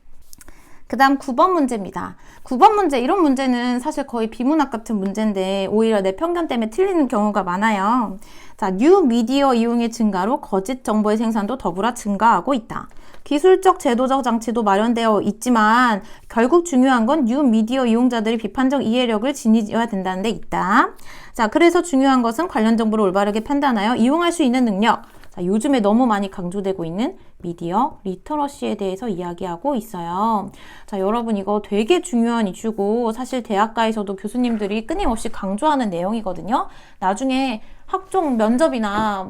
그 다음 9번 문제입니다. 9번 문제, 이런 문제는 사실 거의 비문학 같은 문제인데 오히려 내 편견 때문에 틀리는 경우가 많아요. 자, 뉴 미디어 이용의 증가로 거짓 정보의 생산도 더불어 증가하고 있다. 기술적, 제도적 장치도 마련되어 있지만 결국 중요한 건 뉴 미디어 이용자들이 비판적 이해력을 지니셔야 된다는 데 있다. 자, 그래서 중요한 것은 관련 정보를 올바르게 판단하여 이용할 수 있는 능력. 자, 요즘에 너무 많이 강조되고 있는 미디어 리터러시에 대해서 이야기하고 있어요. 자, 여러분 이거 되게 중요한 이슈고 사실 대학가에서도 교수님들이 끊임없이 강조하는 내용이거든요. 나중에 학종 면접이나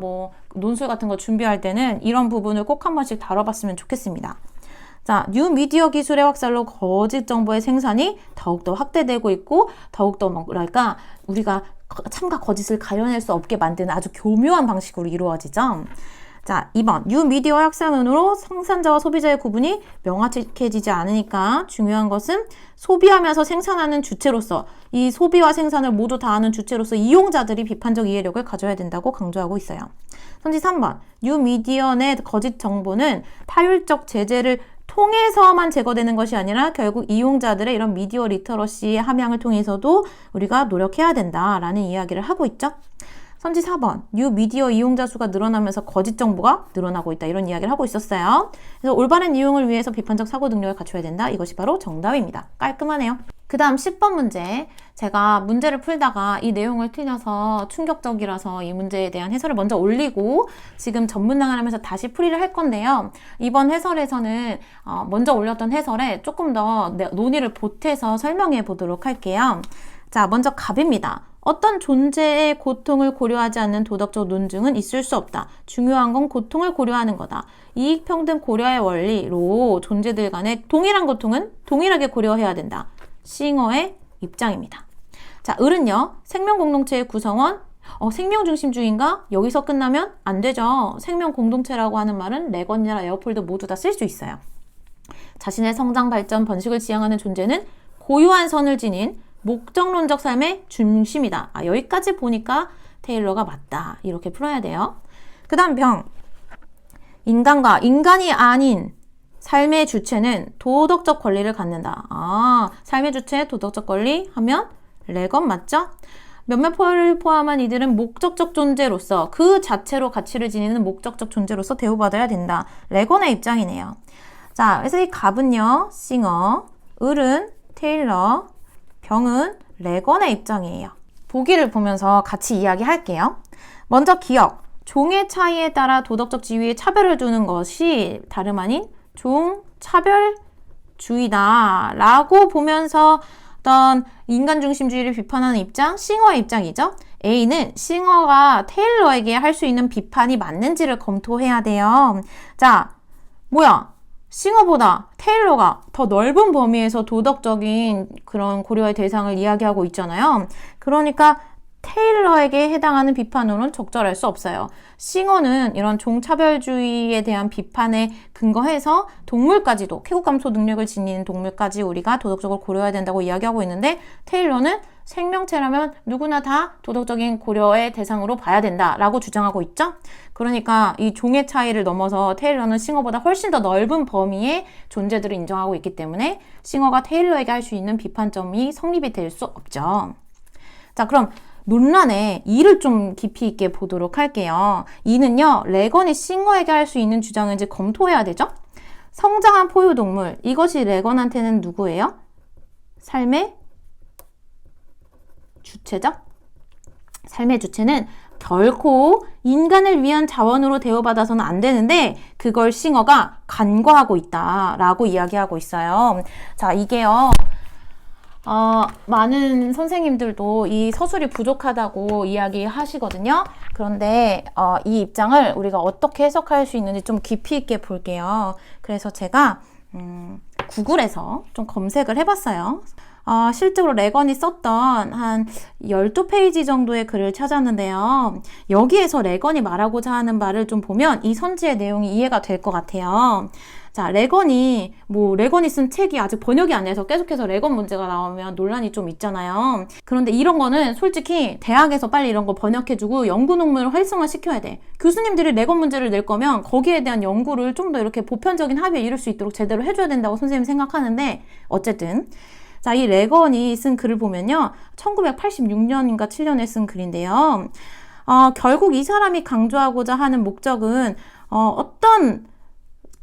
논술 같은 거 준비할 때는 이런 부분을 꼭 한 번씩 다뤄봤으면 좋겠습니다. 자, 뉴 미디어 기술의 확산로 거짓 정보의 생산이 더욱더 확대되고 있고 더욱더 우리가 참과 거짓을 가려낼 수 없게 만드는 아주 교묘한 방식으로 이루어지죠. 자, 2번. 뉴 미디어 확산으로 생산자와 소비자의 구분이 명확해지지 않으니까 중요한 것은 소비하면서 생산하는 주체로서 이 소비와 생산을 모두 다 하는 주체로서 이용자들이 비판적 이해력을 가져야 된다고 강조하고 있어요. 선지 3번. 뉴 미디어 내 거짓 정보는 타율적 제재를 통해서만 제거되는 것이 아니라 결국 이용자들의 이런 미디어 리터러시의 함양을 통해서도 우리가 노력해야 된다라는 이야기를 하고 있죠. 선지 4번, 뉴 미디어 이용자 수가 늘어나면서 거짓 정보가 늘어나고 있다. 이런 이야기를 하고 있었어요. 그래서 올바른 이용을 위해서 비판적 사고 능력을 갖춰야 된다. 이것이 바로 정답입니다. 깔끔하네요. 그 다음 10번 문제. 제가 문제를 풀다가 이 내용을 틀려서 충격적이라서 이 문제에 대한 해설을 먼저 올리고 지금 전문당을 하면서 다시 풀이를 할 건데요. 이번 해설에서는 먼저 올렸던 해설에 조금 더 논의를 보태서 설명해 보도록 할게요. 자, 먼저 갑입니다. 어떤 존재의 고통을 고려하지 않는 도덕적 논증은 있을 수 없다. 중요한 건 고통을 고려하는 거다. 이익평등 고려의 원리로 존재들 간의 동일한 고통은 동일하게 고려해야 된다. 싱어의 입장입니다. 자, 을은요. 생명공동체의 구성원, 생명중심주의인가? 여기서 끝나면 안 되죠. 생명공동체라고 하는 말은 레건이나 레오폴드 모두 다 쓸 수 있어요. 자신의 성장, 발전, 번식을 지향하는 존재는 고유한 선을 지닌 목적론적 삶의 중심이다. 여기까지 보니까 테일러가 맞다. 이렇게 풀어야 돼요. 그 다음 병. 인간과 인간이 아닌 삶의 주체는 도덕적 권리를 갖는다. 삶의 주체, 도덕적 권리 하면 레건 맞죠? 몇몇 폴을 포함한 이들은 목적적 존재로서 그 자체로 가치를 지니는 목적적 존재로서 대우받아야 된다. 레건의 입장이네요. 자, 그래서 이 갑은요. 싱어, 을은 테일러, 병은 레건의 입장이에요. 보기를 보면서 같이 이야기할게요. 먼저 기억. 종의 차이에 따라 도덕적 지위에 차별을 두는 것이 다름 아닌 종차별주의다 라고 보면서 어떤 인간중심주의를 비판하는 입장, 싱어의 입장이죠. A는 싱어가 테일러에게 할 수 있는 비판이 맞는지를 검토해야 돼요. 자, 싱어보다 테일러가 더 넓은 범위에서 도덕적인 그런 고려의 대상을 이야기하고 있잖아요. 그러니까 테일러에게 해당하는 비판으로는 적절할 수 없어요. 싱어는 이런 종차별주의에 대한 비판에 근거해서 동물까지도 쾌국감소 능력을 지니는 동물까지 우리가 도덕적으로 고려해야 된다고 이야기하고 있는데 테일러는 생명체라면 누구나 다 도덕적인 고려의 대상으로 봐야 된다라고 주장하고 있죠. 그러니까 이 종의 차이를 넘어서 테일러는 싱어보다 훨씬 더 넓은 범위의 존재들을 인정하고 있기 때문에 싱어가 테일러에게 할 수 있는 비판점이 성립이 될 수 없죠. 자, 그럼 논란의 이를 좀 깊이 있게 보도록 할게요. 이는요, 레건이 싱어에게 할 수 있는 주장을 이제 검토해야 되죠. 성장한 포유동물, 이것이 레건한테는 누구예요? 삶의 주체죠? 삶의 주체는 결코 인간을 위한 자원으로 대우받아서는 안 되는데 그걸 싱어가 간과하고 있다라고 이야기하고 있어요. 자, 이게요. 많은 선생님들도 이 서술이 부족하다고 이야기하시거든요. 그런데 이 입장을 우리가 어떻게 해석할 수 있는지 좀 깊이 있게 볼게요. 그래서 제가 구글에서 좀 검색을 해봤어요. 실제로 레건이 썼던 한 12페이지 정도의 글을 찾았는데요. 여기에서 레건이 말하고자 하는 바를 좀 보면 이 선지의 내용이 이해가 될 것 같아요. 자, 레건이 쓴 책이 아직 번역이 안 돼서 계속해서 레건 문제가 나오면 논란이 좀 있잖아요. 그런데 이런 거는 솔직히 대학에서 빨리 이런 거 번역해주고 연구 논문을 활성화시켜야 돼. 교수님들이 레건 문제를 낼 거면 거기에 대한 연구를 좀 더 이렇게 보편적인 합의에 이를 수 있도록 제대로 해줘야 된다고 선생님이 생각하는데 어쨌든 자, 이 레건이 쓴 글을 보면요. 1986년인가 7년에 쓴 글인데요. 결국 이 사람이 강조하고자 하는 목적은 어떤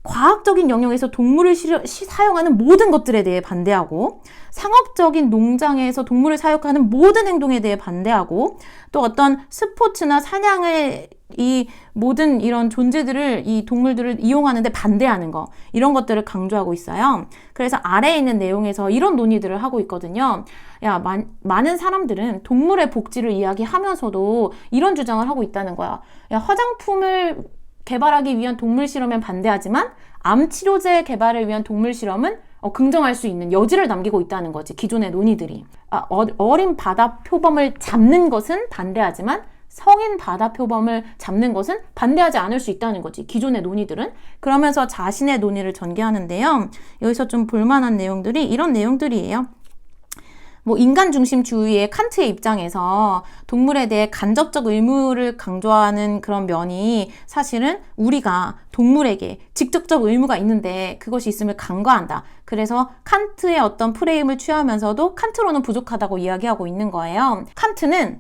과학적인 영역에서 동물을 사용하는 모든 것들에 대해 반대하고 상업적인 농장에서 동물을 사육하는 모든 행동에 대해 반대하고 또 어떤 스포츠나 사냥을 이 모든 이런 존재들을 이 동물들을 이용하는데 반대하는 거 이런 것들을 강조하고 있어요. 그래서 아래에 있는 내용에서 이런 논의들을 하고 있거든요. 야, 많은 사람들은 동물의 복지를 이야기하면서도 이런 주장을 하고 있다는 거야. 야, 화장품을 개발하기 위한 동물 실험엔 반대하지만 암 치료제 개발을 위한 동물 실험은 긍정할 수 있는 여지를 남기고 있다는 거지. 기존의 논의들이. 어린 바다 표범을 잡는 것은 반대하지만 성인 바다 표범을 잡는 것은 반대하지 않을 수 있다는 거지. 기존의 논의들은. 그러면서 자신의 논의를 전개하는데요. 여기서 좀 볼만한 내용들이 이런 내용들이에요. 인간 중심주의의 칸트의 입장에서 동물에 대해 간접적 의무를 강조하는 그런 면이 사실은 우리가 동물에게 직접적 의무가 있는데 그것이 있음을 간과한다. 그래서 칸트의 어떤 프레임을 취하면서도 칸트로는 부족하다고 이야기하고 있는 거예요. 칸트는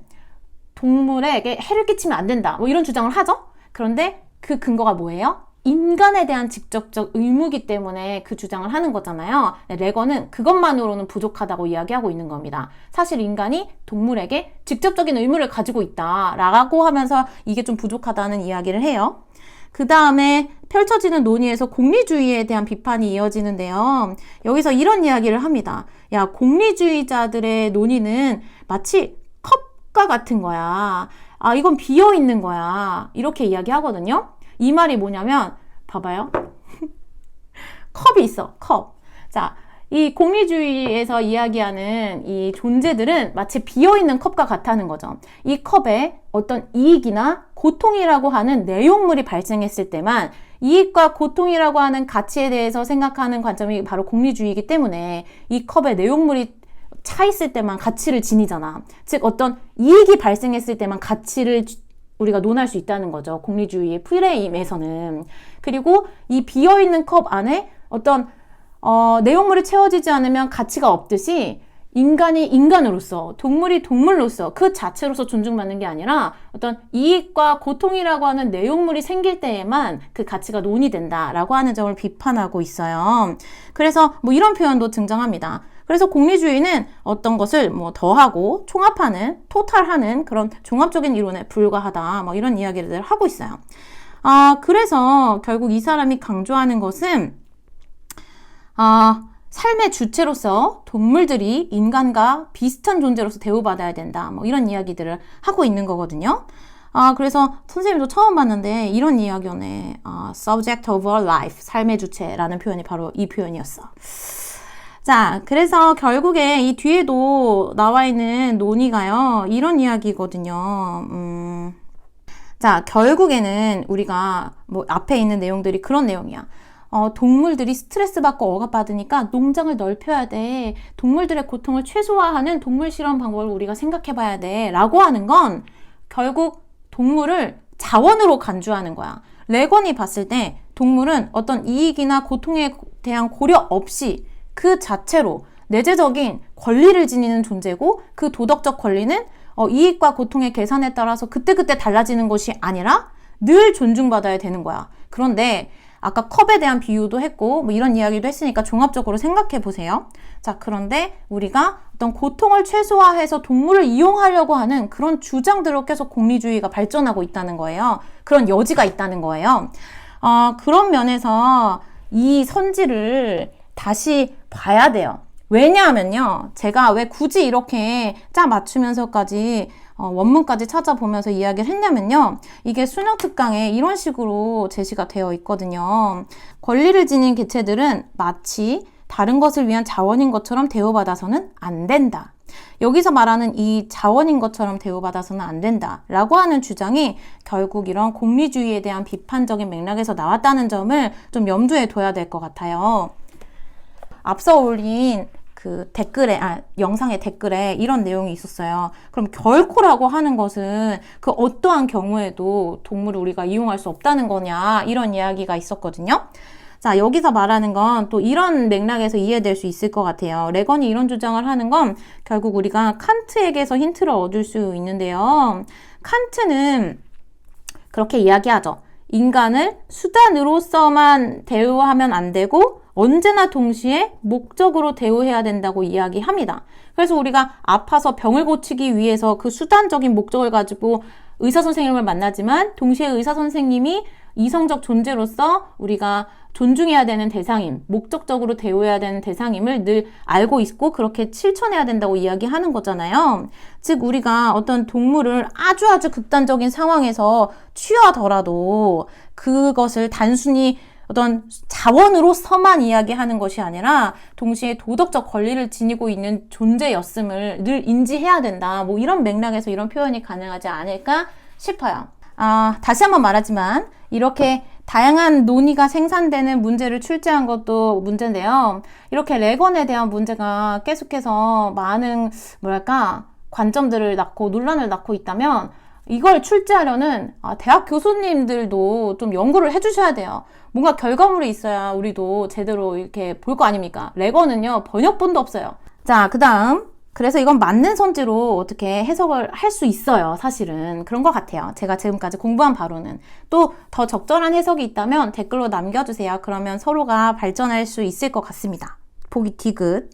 동물에게 해를 끼치면 안 된다. 이런 주장을 하죠. 그런데 그 근거가 뭐예요? 인간에 대한 직접적 의무이기 때문에 그 주장을 하는 거잖아요. 레건은 그것만으로는 부족하다고 이야기하고 있는 겁니다. 사실 인간이 동물에게 직접적인 의무를 가지고 있다라고 하면서 이게 좀 부족하다는 이야기를 해요. 그 다음에 펼쳐지는 논의에서 공리주의에 대한 비판이 이어지는데요. 여기서 이런 이야기를 합니다. 야, 공리주의자들의 논의는 마치 컵과 같은 거야. 이건 비어 있는 거야. 이렇게 이야기하거든요. 이 말이 뭐냐면 봐봐요. 컵이 있어. 컵. 자, 이 공리주의에서 이야기하는 이 존재들은 마치 비어있는 컵과 같다는 거죠. 이 컵에 어떤 이익이나 고통이라고 하는 내용물이 발생했을 때만 이익과 고통이라고 하는 가치에 대해서 생각하는 관점이 바로 공리주의이기 때문에 이 컵에 내용물이 차 있을 때만 가치를 지니잖아. 즉 어떤 이익이 발생했을 때만 가치를 우리가 논할 수 있다는 거죠. 공리주의의 프레임에서는. 그리고 이 비어있는 컵 안에 어떤 내용물이 채워지지 않으면 가치가 없듯이 인간이 인간으로서, 동물이 동물로서 그 자체로서 존중받는 게 아니라 어떤 이익과 고통이라고 하는 내용물이 생길 때에만 그 가치가 논의된다라고 하는 점을 비판하고 있어요. 그래서 이런 표현도 등장합니다. 그래서 공리주의는 어떤 것을 더하고 총합하는, 토탈하는 그런 종합적인 이론에 불과하다. 이런 이야기를 하고 있어요. 그래서 결국 이 사람이 강조하는 것은 삶의 주체로서 동물들이 인간과 비슷한 존재로서 대우받아야 된다. 이런 이야기들을 하고 있는 거거든요. 그래서 선생님도 처음 봤는데 이런 이야기네. subject of our life, 삶의 주체라는 표현이 바로 이 표현이었어. 자, 그래서 결국에 이 뒤에도 나와 있는 논의가요. 이런 이야기거든요. 자, 결국에는 우리가 앞에 있는 내용들이 그런 내용이야. 동물들이 스트레스 받고 억압받으니까 농장을 넓혀야 돼. 동물들의 고통을 최소화하는 동물 실험 방법을 우리가 생각해 봐야 돼. 라고 하는 건 결국 동물을 자원으로 간주하는 거야. 레건이 봤을 때 동물은 어떤 이익이나 고통에 대한 고려 없이 그 자체로 내재적인 권리를 지니는 존재고, 그 도덕적 권리는 이익과 고통의 계산에 따라서 그때그때 달라지는 것이 아니라 늘 존중받아야 되는 거야. 그런데 아까 컵에 대한 비유도 했고 뭐 이런 이야기도 했으니까 종합적으로 생각해 보세요. 자, 그런데 우리가 어떤 고통을 최소화해서 동물을 이용하려고 하는 그런 주장들로 계속 공리주의가 발전하고 있다는 거예요. 그런 여지가 있다는 거예요. 그런 면에서 이 선지를 다시 봐야 돼요. 왜냐하면요, 제가 왜 굳이 이렇게 짜 맞추면서까지 원문까지 찾아보면서 이야기를 했냐면요, 이게 수능 특강에 이런 식으로 제시가 되어 있거든요. 권리를 지닌 개체들은 마치 다른 것을 위한 자원인 것처럼 대우받아서는 안 된다. 여기서 말하는 이 자원인 것처럼 대우받아서는 안 된다 라고 하는 주장이 결국 이런 공리주의에 대한 비판적인 맥락에서 나왔다는 점을 좀 염두에 둬야 될 것 같아요. 앞서 올린 그 댓글에, 영상의 댓글에 이런 내용이 있었어요. 그럼 결코라고 하는 것은 그 어떠한 경우에도 동물을 우리가 이용할 수 없다는 거냐, 이런 이야기가 있었거든요. 자, 여기서 말하는 건 또 이런 맥락에서 이해될 수 있을 것 같아요. 레건이 이런 주장을 하는 건 결국 우리가 칸트에게서 힌트를 얻을 수 있는데요. 칸트는 그렇게 이야기하죠. 인간을 수단으로서만 대우하면 안 되고 언제나 동시에 목적으로 대우해야 된다고 이야기합니다. 그래서 우리가 아파서 병을 고치기 위해서 그 수단적인 목적을 가지고 의사 선생님을 만나지만 동시에 의사 선생님이 이성적 존재로서 우리가 존중해야 되는 대상임, 목적적으로 대우해야 되는 대상임을 늘 알고 있고 그렇게 실천해야 된다고 이야기하는 거잖아요. 즉 우리가 어떤 동물을 아주 극단적인 상황에서 취하더라도 그것을 단순히 어떤 자원으로서만 이야기하는 것이 아니라 동시에 도덕적 권리를 지니고 있는 존재였음을 늘 인지해야 된다. 뭐 이런 맥락에서 이런 표현이 가능하지 않을까 싶어요. 다시 한번 말하지만 이렇게 다양한 논의가 생산되는 문제를 출제한 것도 문제인데요. 이렇게 레건에 대한 문제가 계속해서 많은 관점들을 낳고 논란을 낳고 있다면 이걸 출제하려는 대학 교수님들도 좀 연구를 해주셔야 돼요. 뭔가 결과물이 있어야 우리도 제대로 이렇게 볼 거 아닙니까? 레건은요, 번역본도 없어요. 자, 그 다음. 그래서 이건 맞는 선지로 어떻게 해석을 할 수 있어요. 사실은. 그런 것 같아요. 제가 지금까지 공부한 바로는. 또 더 적절한 해석이 있다면 댓글로 남겨주세요. 그러면 서로가 발전할 수 있을 것 같습니다. 보기 디귿.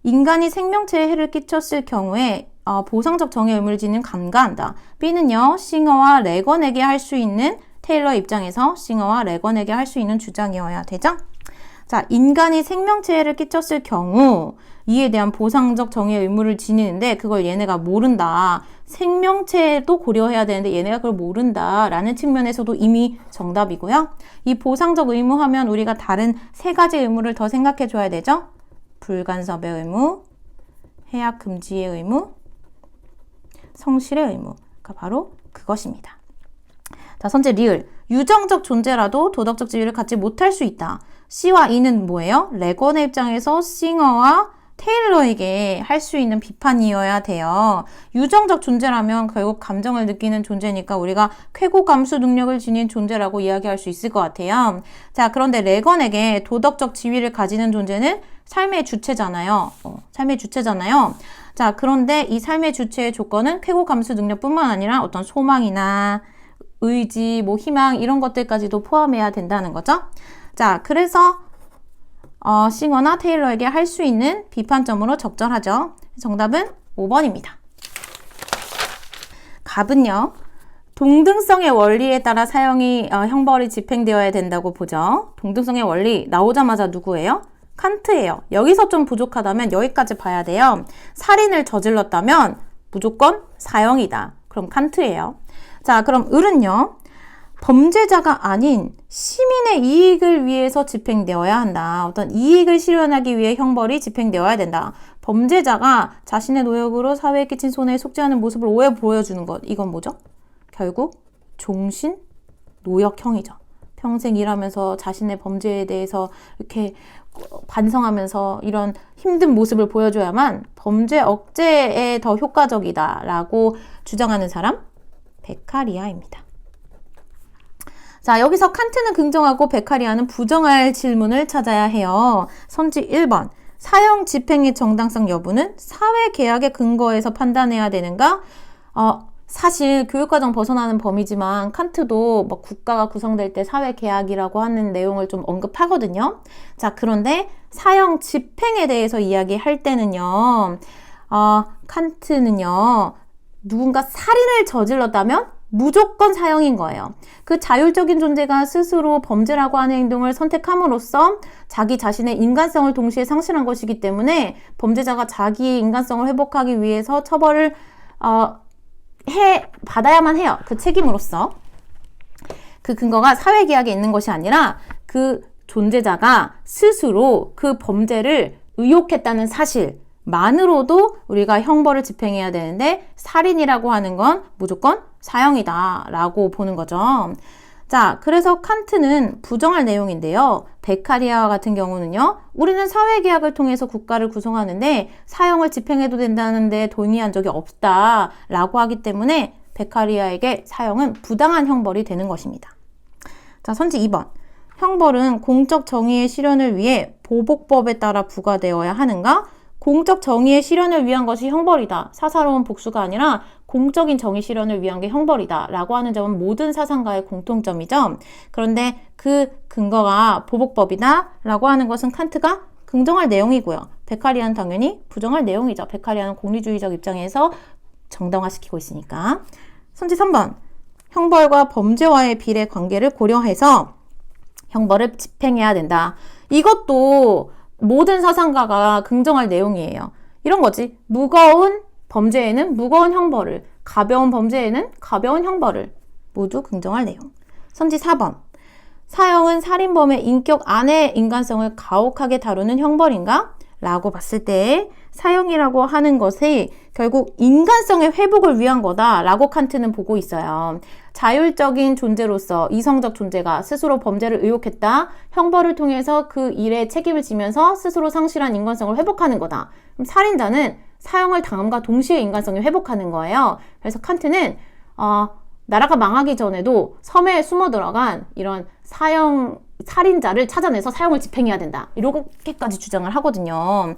인간이 생명체에 해를 끼쳤을 경우에 보상적 정의 의무를 지닌 감가한다. B는요, 싱어와 레건에게 할 수 있는 테일러 입장에서 싱어와 레건에게 할 수 있는 주장이어야 되죠? 자, 인간이 생명체에 끼쳤을 경우 이에 대한 보상적 정의 의무를 지니는데 그걸 얘네가 모른다. 생명체도 고려해야 되는데 얘네가 그걸 모른다 라는 측면에서도 이미 정답이고요. 이 보상적 의무 하면 우리가 다른 세 가지 의무를 더 생각해 줘야 되죠? 불간섭의 의무, 해악 금지의 의무, 성실의 의무가 바로 그것입니다. 자, 선제 리을. 유정적 존재라도 도덕적 지위를 갖지 못할 수 있다. C와 E는 뭐예요? 레건의 입장에서 싱어와 테일러에게 할 수 있는 비판이어야 돼요. 유정적 존재라면 결국 감정을 느끼는 존재니까 우리가 쾌고 감수 능력을 지닌 존재라고 이야기할 수 있을 것 같아요. 자, 그런데 레건에게 도덕적 지위를 가지는 존재는 삶의 주체잖아요. 삶의 주체잖아요. 자, 그런데 이 삶의 주체의 조건은 쾌고 감수 능력뿐만 아니라 어떤 소망이나 의지, 희망 이런 것들까지도 포함해야 된다는 거죠. 자, 그래서 싱어나 테일러에게 할 수 있는 비판점으로 적절하죠. 정답은 5번입니다. 갑은요. 동등성의 원리에 따라 사형이 형벌이 집행되어야 된다고 보죠. 동등성의 원리 나오자마자 누구예요? 칸트예요. 여기서 좀 부족하다면 여기까지 봐야 돼요. 살인을 저질렀다면 무조건 사형이다. 그럼 칸트예요. 자, 그럼 을은요. 범죄자가 아닌 시민의 이익을 위해서 집행되어야 한다. 어떤 이익을 실현하기 위해 형벌이 집행되어야 된다. 범죄자가 자신의 노역으로 사회에 끼친 손해에 속죄하는 모습을 오해 보여주는 것. 이건 뭐죠? 결국 종신 노역형이죠. 평생 일하면서 자신의 범죄에 대해서 이렇게 반성하면서 이런 힘든 모습을 보여줘야만 범죄 억제에 더 효과적이다라고 주장하는 사람, 베카리아입니다. 자, 여기서 칸트는 긍정하고 베카리아는 부정할 질문을 찾아야 해요. 선지 1번. 사형 집행의 정당성 여부는 사회계약의 근거에서 판단해야 되는가? 사실 교육과정 벗어나는 범위지만 칸트도 뭐 국가가 구성될 때 사회계약이라고 하는 내용을 좀 언급하거든요. 자, 그런데 사형 집행에 대해서 이야기할 때는요, 칸트는요, 누군가 살인을 저질렀다면 무조건 사형인 거예요. 그 자율적인 존재가 스스로 범죄라고 하는 행동을 선택함으로써 자기 자신의 인간성을 동시에 상실한 것이기 때문에 범죄자가 자기의 인간성을 회복하기 위해서 처벌을 받아야만 해요. 그 책임으로써. 그 근거가 사회계약에 있는 것이 아니라 그 존재자가 스스로 그 범죄를 의욕했다는 사실만으로도 우리가 형벌을 집행해야 되는데 살인이라고 하는 건 무조건 사형이다 라고 보는 거죠. 자, 그래서 칸트는 부정할 내용인데요. 베카리아와 같은 경우는요. 우리는 사회계약을 통해서 국가를 구성하는데 사형을 집행해도 된다는데 동의한 적이 없다 라고 하기 때문에 베카리아에게 사형은 부당한 형벌이 되는 것입니다. 자, 선지 2번. 형벌은 공적 정의의 실현을 위해 보복법에 따라 부과되어야 하는가? 공적 정의의 실현을 위한 것이 형벌이다. 사사로운 복수가 아니라 공적인 정의 실현을 위한 게 형벌이다 라고 하는 점은 모든 사상가의 공통점이죠. 그런데 그 근거가 보복법이다 라고 하는 것은 칸트가 긍정할 내용이고요. 베카리아는 당연히 부정할 내용이죠. 베카리아는 공리주의적 입장에서 정당화시키고 있으니까. 선지 3번. 형벌과 범죄와의 비례 관계를 고려해서 형벌을 집행해야 된다. 이것도 모든 사상가가 긍정할 내용이에요. 이런 거지. 무거운 범죄에는 무거운 형벌을, 가벼운 범죄에는 가벼운 형벌을 모두 긍정할 내용. 선지 4번. 사형은 살인범의 인격 안의 인간성을 가혹하게 다루는 형벌인가? 라고 봤을 때 사형이라고 하는 것이 결국 인간성의 회복을 위한 거다 라고 칸트는 보고 있어요. 자율적인 존재로서 이성적 존재가 스스로 범죄를 의욕했다. 형벌을 통해서 그 일에 책임을 지면서 스스로 상실한 인간성을 회복하는 거다. 그럼 살인자는 사형을 당함과 동시에 인간성이 회복하는 거예요. 그래서 칸트는 나라가 망하기 전에도 섬에 숨어 들어간 이런 살인자를 찾아내서 사형을 집행해야 된다. 이렇게까지 주장을 하거든요.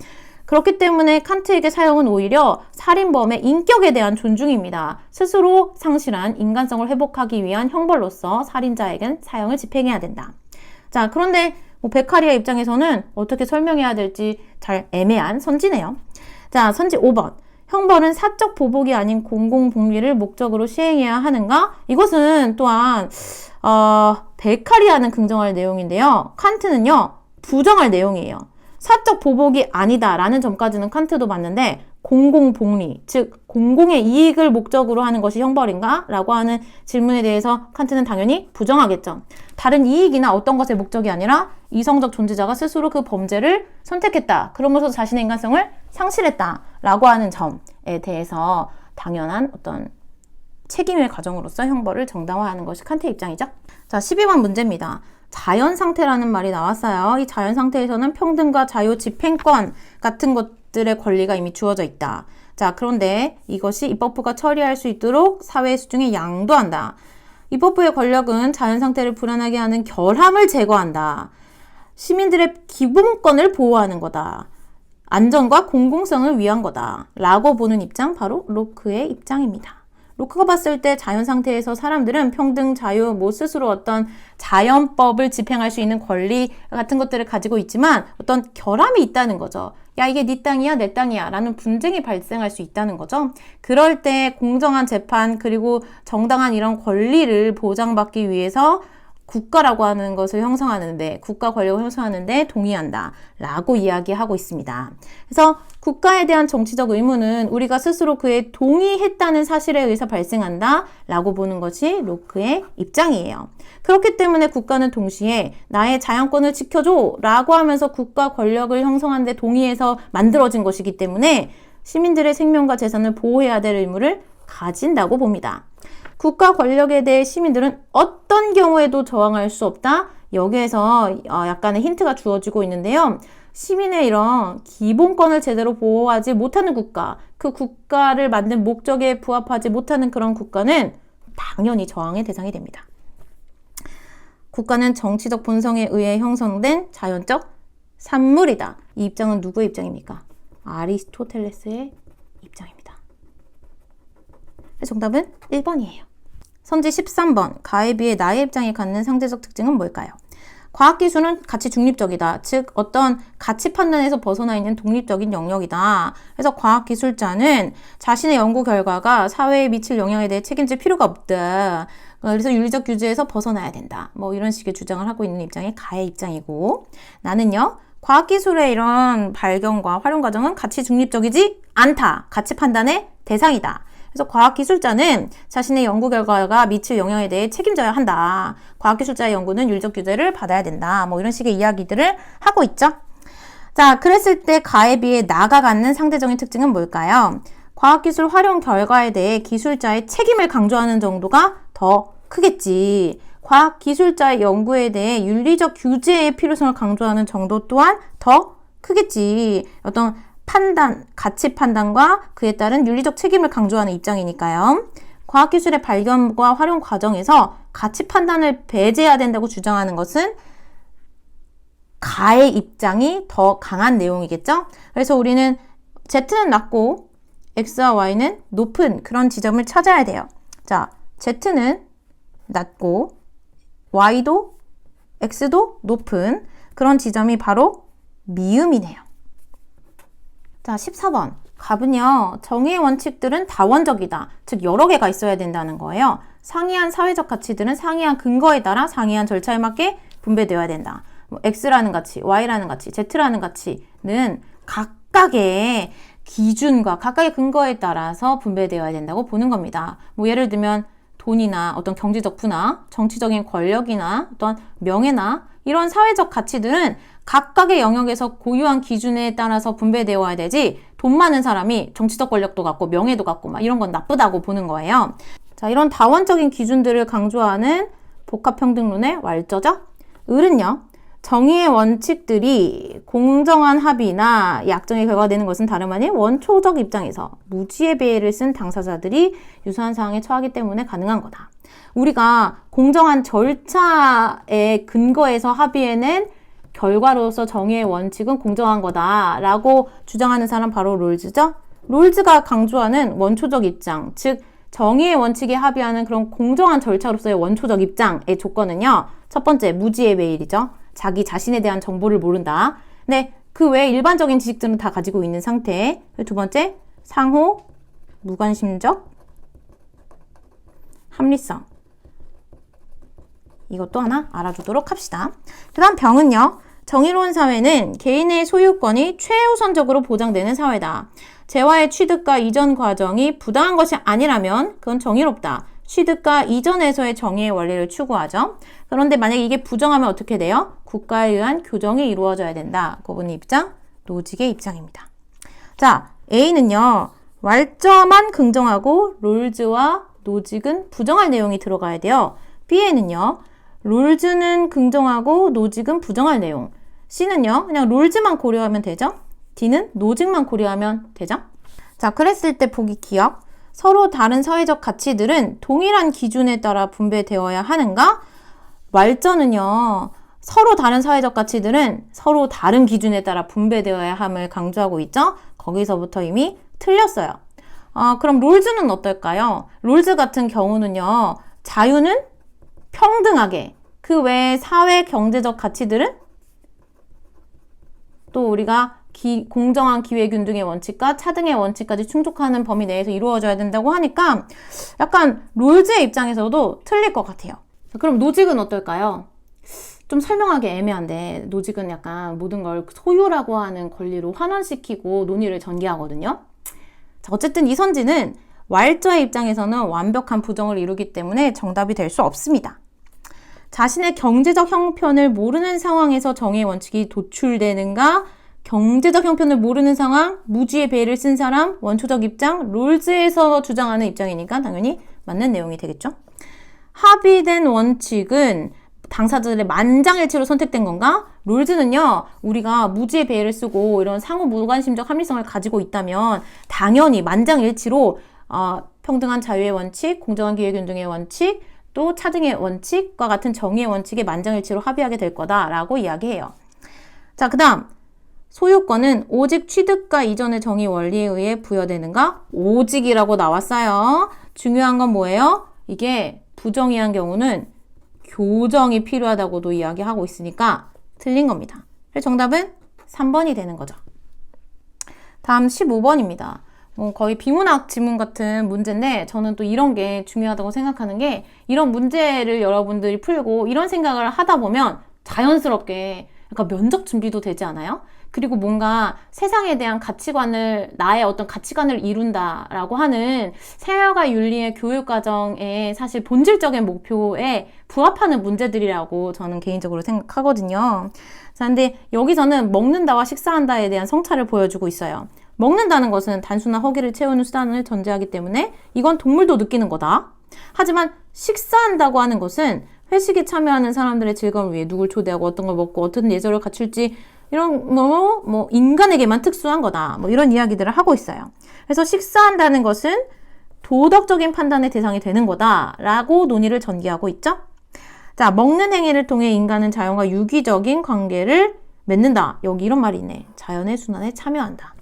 그렇기 때문에 칸트에게 사형은 오히려 살인범의 인격에 대한 존중입니다. 스스로 상실한 인간성을 회복하기 위한 형벌로서 살인자에겐 사형을 집행해야 된다. 자, 그런데 베카리아 입장에서는 어떻게 설명해야 될지 잘 애매한 선지네요. 자, 선지 5번. 형벌은 사적 보복이 아닌 공공복리를 목적으로 시행해야 하는가? 이것은 또한 베카리아는 긍정할 내용인데요. 칸트는요, 부정할 내용이에요. 사적 보복이 아니다라는 점까지는 칸트도 맞는데 공공복리, 즉 공공의 이익을 목적으로 하는 것이 형벌인가? 라고 하는 질문에 대해서 칸트는 당연히 부정하겠죠. 다른 이익이나 어떤 것의 목적이 아니라 이성적 존재자가 스스로 그 범죄를 선택했다. 그러면서 자신의 인간성을 상실했다. 라고 하는 점에 대해서 당연한 어떤 책임의 과정으로서 형벌을 정당화하는 것이 칸트의 입장이죠. 자, 12번 문제입니다. 자연상태라는 말이 나왔어요. 이 자연상태에서는 평등과 자유, 집행권 같은 것들의 권리가 이미 주어져 있다. 자, 그런데 이것이 입법부가 처리할 수 있도록 사회 수중에 양도한다. 입법부의 권력은 자연상태를 불안하게 하는 결함을 제거한다. 시민들의 기본권을 보호하는 거다. 안전과 공공성을 위한 거다. 라고 보는 입장, 바로 로크의 입장입니다. 로크가 봤을 때 자연 상태에서 사람들은 평등, 자유, 스스로 어떤 자연법을 집행할 수 있는 권리 같은 것들을 가지고 있지만 어떤 결함이 있다는 거죠. 야, 이게 네 땅이야, 내 땅이야 라는 분쟁이 발생할 수 있다는 거죠. 그럴 때 공정한 재판 그리고 정당한 이런 권리를 보장받기 위해서 국가라고 하는 것을 형성하는데, 국가 권력을 형성하는데 동의한다 라고 이야기하고 있습니다. 그래서 국가에 대한 정치적 의무는 우리가 스스로 그에 동의했다는 사실에 의해서 발생한다 라고 보는 것이 로크의 입장이에요. 그렇기 때문에 국가는 동시에 나의 자연권을 지켜줘 라고 하면서 국가 권력을 형성하는 데 동의해서 만들어진 것이기 때문에 시민들의 생명과 재산을 보호해야 될 의무를 가진다고 봅니다. 국가 권력에 대해 시민들은 어떤 경우에도 저항할 수 없다. 여기에서 약간의 힌트가 주어지고 있는데요. 시민의 이런 기본권을 제대로 보호하지 못하는 국가, 그 국가를 만든 목적에 부합하지 못하는 그런 국가는 당연히 저항의 대상이 됩니다. 국가는 정치적 본성에 의해 형성된 자연적 산물이다. 이 입장은 누구의 입장입니까? 아리스토텔레스의 입장입니다. 정답은 1번이에요. 선지 13번, 가에 비해 나의 입장이 갖는 상대적 특징은 뭘까요? 과학기술은 가치 중립적이다. 즉 어떤 가치 판단에서 벗어나 있는 독립적인 영역이다. 그래서 과학기술자는 자신의 연구 결과가 사회에 미칠 영향에 대해 책임질 필요가 없다. 그래서 윤리적 규제에서 벗어나야 된다. 뭐 이런 식의 주장을 하고 있는 입장이 가의 입장이고, 나는요, 과학기술의 이런 발견과 활용 과정은 가치 중립적이지 않다. 가치 판단의 대상이다. 그래서 과학기술자는 자신의 연구 결과가 미칠 영향에 대해 책임져야 한다. 과학기술자의 연구는 윤리적 규제를 받아야 된다. 뭐 이런 식의 이야기들을 하고 있죠. 자, 그랬을 때 가에 비해 나가 갖는 상대적인 특징은 뭘까요? 과학기술 활용 결과에 대해 기술자의 책임을 강조하는 정도가 더 크겠지. 과학기술자의 연구에 대해 윤리적 규제의 필요성을 강조하는 정도 또한 더 크겠지. 어떤 판단, 가치 판단과 그에 따른 윤리적 책임을 강조하는 입장이니까요. 과학기술의 발견과 활용 과정에서 가치 판단을 배제해야 된다고 주장하는 것은 가의 입장이 더 강한 내용이겠죠? 그래서 우리는 Z는 낮고 X와 Y는 높은 그런 지점을 찾아야 돼요. 자, Z는 낮고 Y도 X도 높은 그런 지점이 바로 미음이네요. 자, 14번. 갑은요, 정의의 원칙들은 다원적이다. 즉, 여러 개가 있어야 된다는 거예요. 상이한 사회적 가치들은 상이한 근거에 따라 상이한 절차에 맞게 분배되어야 된다. 뭐 X라는 가치, Y라는 가치, Z라는 가치는 각각의 기준과 각각의 근거에 따라서 분배되어야 된다고 보는 겁니다. 뭐 예를 들면 돈이나 어떤 경제적 부나 정치적인 권력이나 어떤 명예나 이런 사회적 가치들은 각각의 영역에서 고유한 기준에 따라서 분배되어야 되지, 돈 많은 사람이 정치적 권력도 갖고 명예도 갖고 막 이런 건 나쁘다고 보는 거예요. 자, 이런 다원적인 기준들을 강조하는 복합평등론의 왈저죠. 을은요, 정의의 원칙들이 공정한 합의나 약정에 결과되는 것은 다름 아닌 원초적 입장에서 무지의 배를 쓴 당사자들이 유사한 상황에 처하기 때문에 가능한 거다. 우리가 공정한 절차의 근거에서 합의해낸 결과로서 정의의 원칙은 공정한 거다라고 주장하는 사람 바로 롤즈죠. 롤즈가 강조하는 원초적 입장, 즉 정의의 원칙에 합의하는 그런 공정한 절차로서의 원초적 입장의 조건은요, 첫 번째 무지의 배일이죠. 자기 자신에 대한 정보를 모른다. 네, 그 외에 일반적인 지식들은 다 가지고 있는 상태. 두 번째, 상호 무관심적 합리성. 이것도 하나 알아두도록 합시다. 그 다음 병은요, 정의로운 사회는 개인의 소유권이 최우선적으로 보장되는 사회다. 재화의 취득과 이전 과정이 부당한 것이 아니라면 그건 정의롭다. 취득과 이전에서의 정의의 원리를 추구하죠. 그런데 만약에 이게 부정하면 어떻게 돼요? 국가에 의한 교정이 이루어져야 된다. 그분의 입장, 노직의 입장입니다. 자, A는요, 왈저만 긍정하고 롤즈와 노직은 부정할 내용이 들어가야 돼요. B에는요, 롤즈는 긍정하고 노직은 부정할 내용. C는요, 그냥 롤즈만 고려하면 되죠. D는 노직만 고려하면 되죠. 자, 그랬을 때 보기 기억. 서로 다른 사회적 가치들은 동일한 기준에 따라 분배되어야 하는가? 왈저는요, 서로 다른 사회적 가치들은 서로 다른 기준에 따라 분배되어야 함을 강조하고 있죠. 거기서부터 이미 틀렸어요. 그럼 롤즈는 어떨까요? 롤즈 같은 경우는요, 자유는 평등하게, 그 외에 사회 경제적 가치들은 또 우리가 공정한 기회균등의 원칙과 차등의 원칙까지 충족하는 범위 내에서 이루어져야 된다고 하니까 약간 롤즈의 입장에서도 틀릴 것 같아요. 그럼 노직은 어떨까요? 좀 설명하기 애매한데, 노직은 약간 모든 걸 소유라고 하는 권리로 환원시키고 논의를 전개하거든요. 자, 어쨌든 이 선지는 왈저의 입장에서는 완벽한 부정을 이루기 때문에 정답이 될 수 없습니다. 자신의 경제적 형편을 모르는 상황에서 정의의 원칙이 도출되는가? 경제적 형편을 모르는 상황, 무지의 배를 쓴 사람, 원초적 입장, 롤즈에서 주장하는 입장이니까 당연히 맞는 내용이 되겠죠. 합의된 원칙은 당사자들의 만장일치로 선택된 건가? 롤즈는요, 우리가 무지의 배를 쓰고 이런 상호 무관심적 합리성을 가지고 있다면 당연히 만장일치로 평등한 자유의 원칙, 공정한 기회균등의 원칙, 또 차등의 원칙과 같은 정의의 원칙에 만장일치로 합의하게 될 거다라고 이야기해요. 자, 그 다음 소유권은 오직 취득과 이전의 정의 원리에 의해 부여되는가? 오직이라고 나왔어요. 중요한 건 뭐예요? 이게 부정의한 경우는 교정이 필요하다고도 이야기하고 있으니까 틀린 겁니다. 그래서 정답은 3번이 되는 거죠. 다음 15번입니다. 거의 비문학 지문 같은 문제인데 저는 또 이런 게 중요하다고 생각하는 게 이런 문제를 여러분들이 풀고 이런 생각을 하다 보면 자연스럽게 약간 면접 준비도 되지 않아요? 그리고 뭔가 세상에 대한 가치관을, 나의 어떤 가치관을 이룬다라고 하는 생활과 윤리의 교육과정의 사실 본질적인 목표에 부합하는 문제들이라고 저는 개인적으로 생각하거든요. 자, 근데 여기서는 먹는다와 식사한다에 대한 성찰을 보여주고 있어요. 먹는다는 것은 단순한 허기를 채우는 수단을 전제하기 때문에 이건 동물도 느끼는 거다. 하지만 식사한다고 하는 것은 회식에 참여하는 사람들의 즐거움을 위해 누굴 초대하고 어떤 걸 먹고 어떤 예절을 갖출지 이런 인간에게만 특수한 거다. 이런 이야기들을 하고 있어요. 그래서 식사한다는 것은 도덕적인 판단의 대상이 되는 거다라고 논의를 전개하고 있죠. 자, 먹는 행위를 통해 인간은 자연과 유기적인 관계를 맺는다. 여기 이런 말이 있네. 자연의 순환에 참여한다.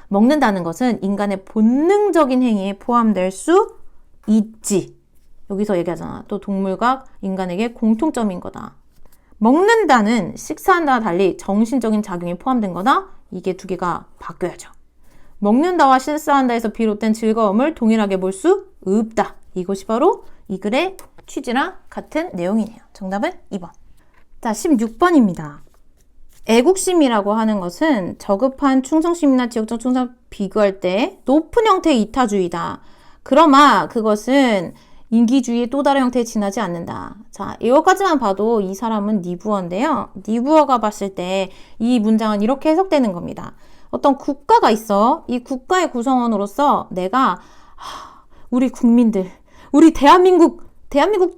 먹는다는 것은 인간의 본능적인 행위에 포함될 수 있지. 여기서 얘기하잖아. 또 동물과 인간에게 공통점인 거다. 먹는다는 식사한다와 달리 정신적인 작용이 포함된 거다. 이게 두 개가 바뀌어야죠. 먹는다와 식사한다에서 비롯된 즐거움을 동일하게 볼 수 없다. 이것이 바로 이 글의 취지랑 같은 내용이네요. 정답은 2번. 자, 16번입니다. 애국심이라고 하는 것은 저급한 충성심이나 지역적 충성 비교할 때 높은 형태의 이타주의다. 그러나 그것은 인기주의의 또 다른 형태에 지나지 않는다. 자, 이것까지만 봐도 이 사람은 니부어인데요. 니부어가 봤을 때 이 문장은 이렇게 해석되는 겁니다. 어떤 국가가 있어. 이 국가의 구성원으로서 내가 우리 국민들, 우리 대한민국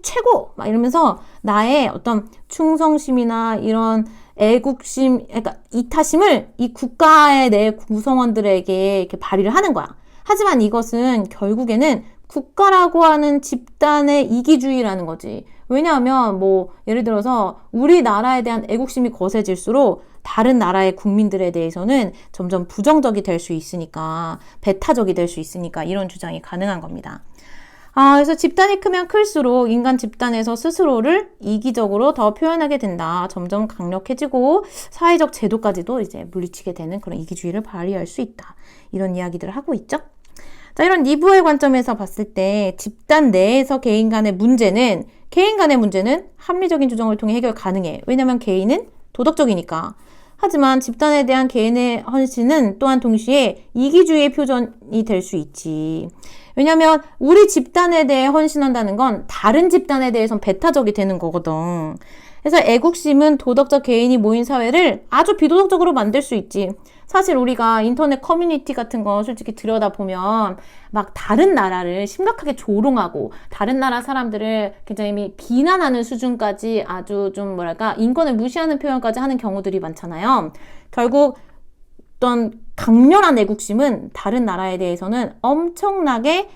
최고! 막 이러면서 나의 어떤 충성심이나 이런 애국심, 그러니까 이타심을 이 국가의 내 구성원들에게 이렇게 발휘를 하는 거야. 하지만 이것은 결국에는 국가라고 하는 집단의 이기주의라는 거지. 왜냐하면 예를 들어서 우리나라에 대한 애국심이 거세질수록 다른 나라의 국민들에 대해서는 점점 부정적이 될 수 있으니까, 배타적이 될 수 있으니까 이런 주장이 가능한 겁니다. 그래서 집단이 크면 클수록 인간 집단에서 스스로를 이기적으로 더 표현하게 된다. 점점 강력해지고 사회적 제도까지도 이제 물리치게 되는 그런 이기주의를 발휘할 수 있다. 이런 이야기들을 하고 있죠. 자, 이런 니부어의 관점에서 봤을 때 집단 내에서 개인 간의 문제는 합리적인 조정을 통해 해결 가능해. 왜냐하면 개인은 도덕적이니까. 하지만 집단에 대한 개인의 헌신은 또한 동시에 이기주의의 표전이 될 수 있지. 왜냐면 우리 집단에 대해 헌신한다는 건 다른 집단에 대해선 배타적이 되는 거거든. 그래서 애국심은 도덕적 개인이 모인 사회를 아주 비도덕적으로 만들 수 있지. 사실 우리가 인터넷 커뮤니티 같은 거 솔직히 들여다보면 막 다른 나라를 심각하게 조롱하고 다른 나라 사람들을 굉장히 비난하는 수준까지 아주 좀 인권을 무시하는 표현까지 하는 경우들이 많잖아요. 결국 어떤 강렬한 애국심은 다른 나라에 대해서는 엄청나게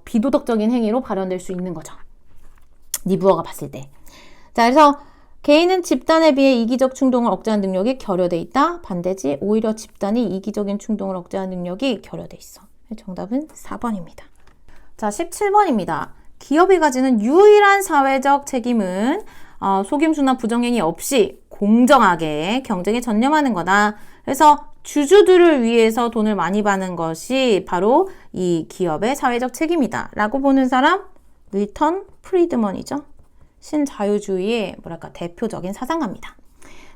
비도덕적인 행위로 발현될 수 있는 거죠. 니부어가 봤을 때. 자, 그래서 개인은 집단에 비해 이기적 충동을 억제하는 능력이 결여돼 있다. 반대지 오히려 집단이 이기적인 충동을 억제하는 능력이 결여돼 있어. 정답은 4번입니다. 자, 17번입니다. 기업이 가지는 유일한 사회적 책임은 속임수나 부정행위 없이 공정하게 경쟁에 전념하는 거다. 그래서 주주들을 위해서 돈을 많이 받는 것이 바로 이 기업의 사회적 책임이다. 라고 보는 사람, 밀턴 프리드먼이죠. 신자유주의의 대표적인 사상가입니다.